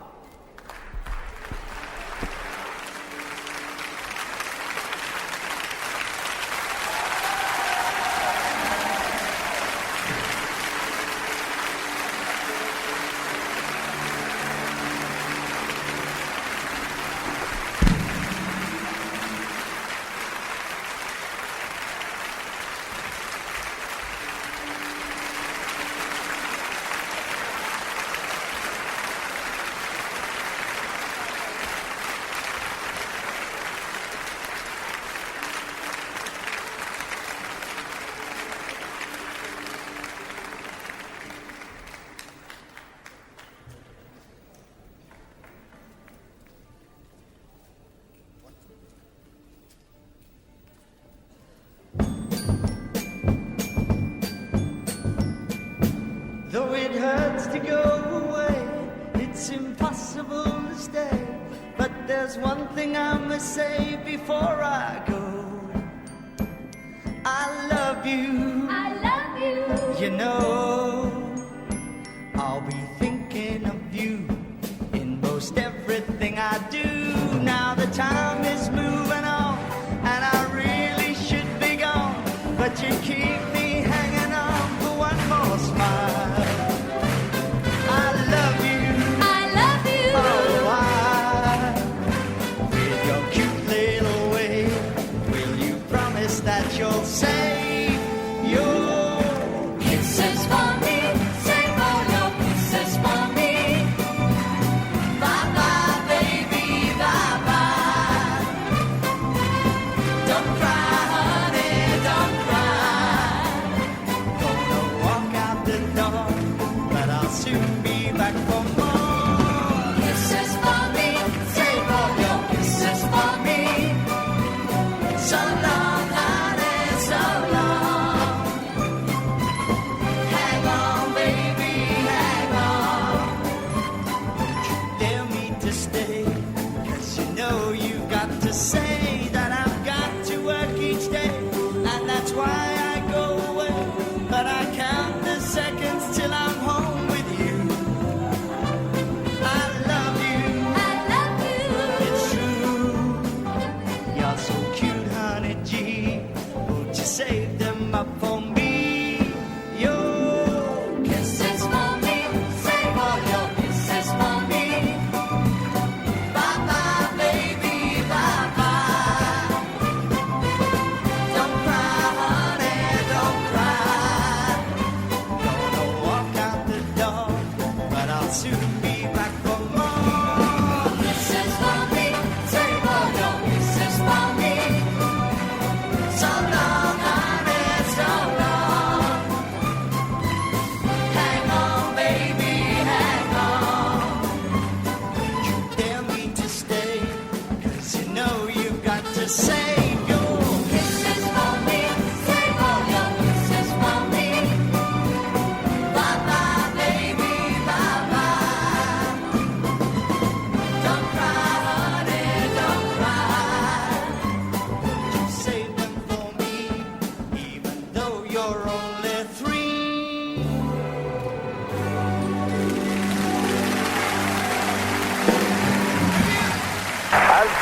Though it hurts to go away, it's impossible to stay. But there's one thing I must say before I go. I love you. I love you. You know, I'll be thinking of you in most everything I do. Now the time is moving on, and I really should be gone, but you keep me hanging on for one more smile. That you'll save your kisses for me, save all your kisses for me. Bye bye, baby, bye bye. Don't cry, honey, don't cry. Gonna walk out the door, but I'll soon be back for more kisses for me, save all your kisses for me. So long. Say that I've got to work each day, and that's why I go away. But I count the seconds till I'm home with you. I love you. I love you. It's true. You're so cute, honey G. Won't you save them up for me? Your kisses for me. Save all your kisses for me.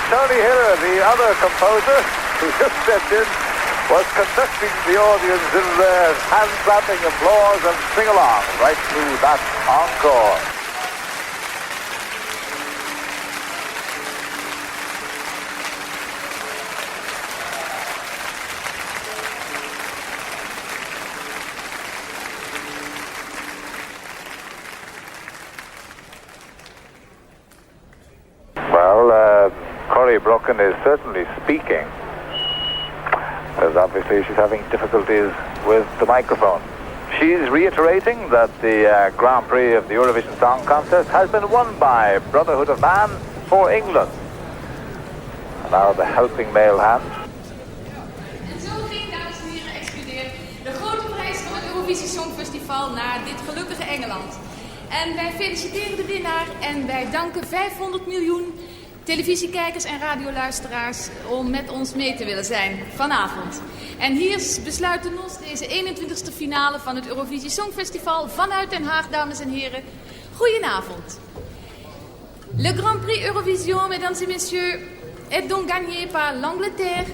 Tony Hiller, the other composer who just stepped in, was conducting the audience in their hand-clapping applause and sing-along right through that encore. Corry Brokken is certainly speaking, because obviously she's having difficulties with the microphone. She's reiterating that the Grand Prix of the Eurovision Song Contest has been won by Brotherhood of Man for England. And now the helping male hand. En zo ging, dames en heren, excuseer, de grote prijs van het Eurovisie Songfestival naar dit gelukkige Engeland. En wij feliciteren de winnaar en wij danken 500 miljoen televisiekijkers en radioluisteraars om met ons mee te willen zijn vanavond. En hier besluiten ons deze 21ste finale van het Eurovisie Songfestival vanuit Den Haag, dames en heren. Goedenavond. Le Grand Prix Eurovision, mesdames et messieurs, est donc gagné par l'Angleterre.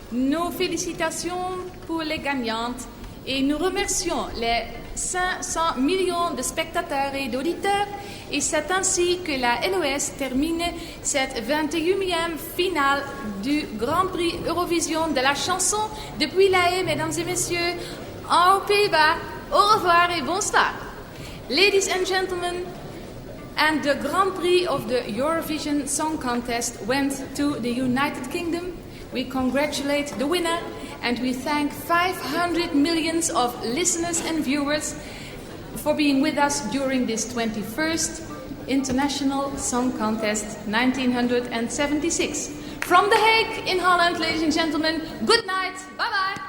Nos félicitations pour les gagnantes et nous remercions les 500 millions de spectateurs et d'auditeurs. Et c'est ainsi que la LOS termine cette 21e finale du Grand Prix Eurovision de la chanson depuis La Haye, mesdames et messieurs, aux Pays-Bas. Au revoir et bonsoir. Ladies and gentlemen, and the Grand Prix of the Eurovision Song Contest went to the United Kingdom. We congratulate the winner and we thank 500 millions of listeners and viewers for being with us during this 21st International Song Contest 1976. From The Hague in Holland, ladies and gentlemen, good night, bye-bye.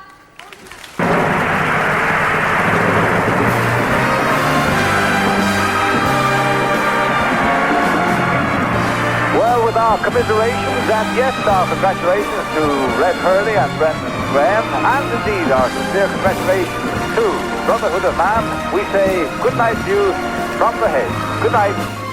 Well, with our commiserations and yes, our congratulations to Red Hurley and Brendan Graham, and indeed our sincere congratulations to Brotherhood of Man, we say good night to you from The Hague. Good night.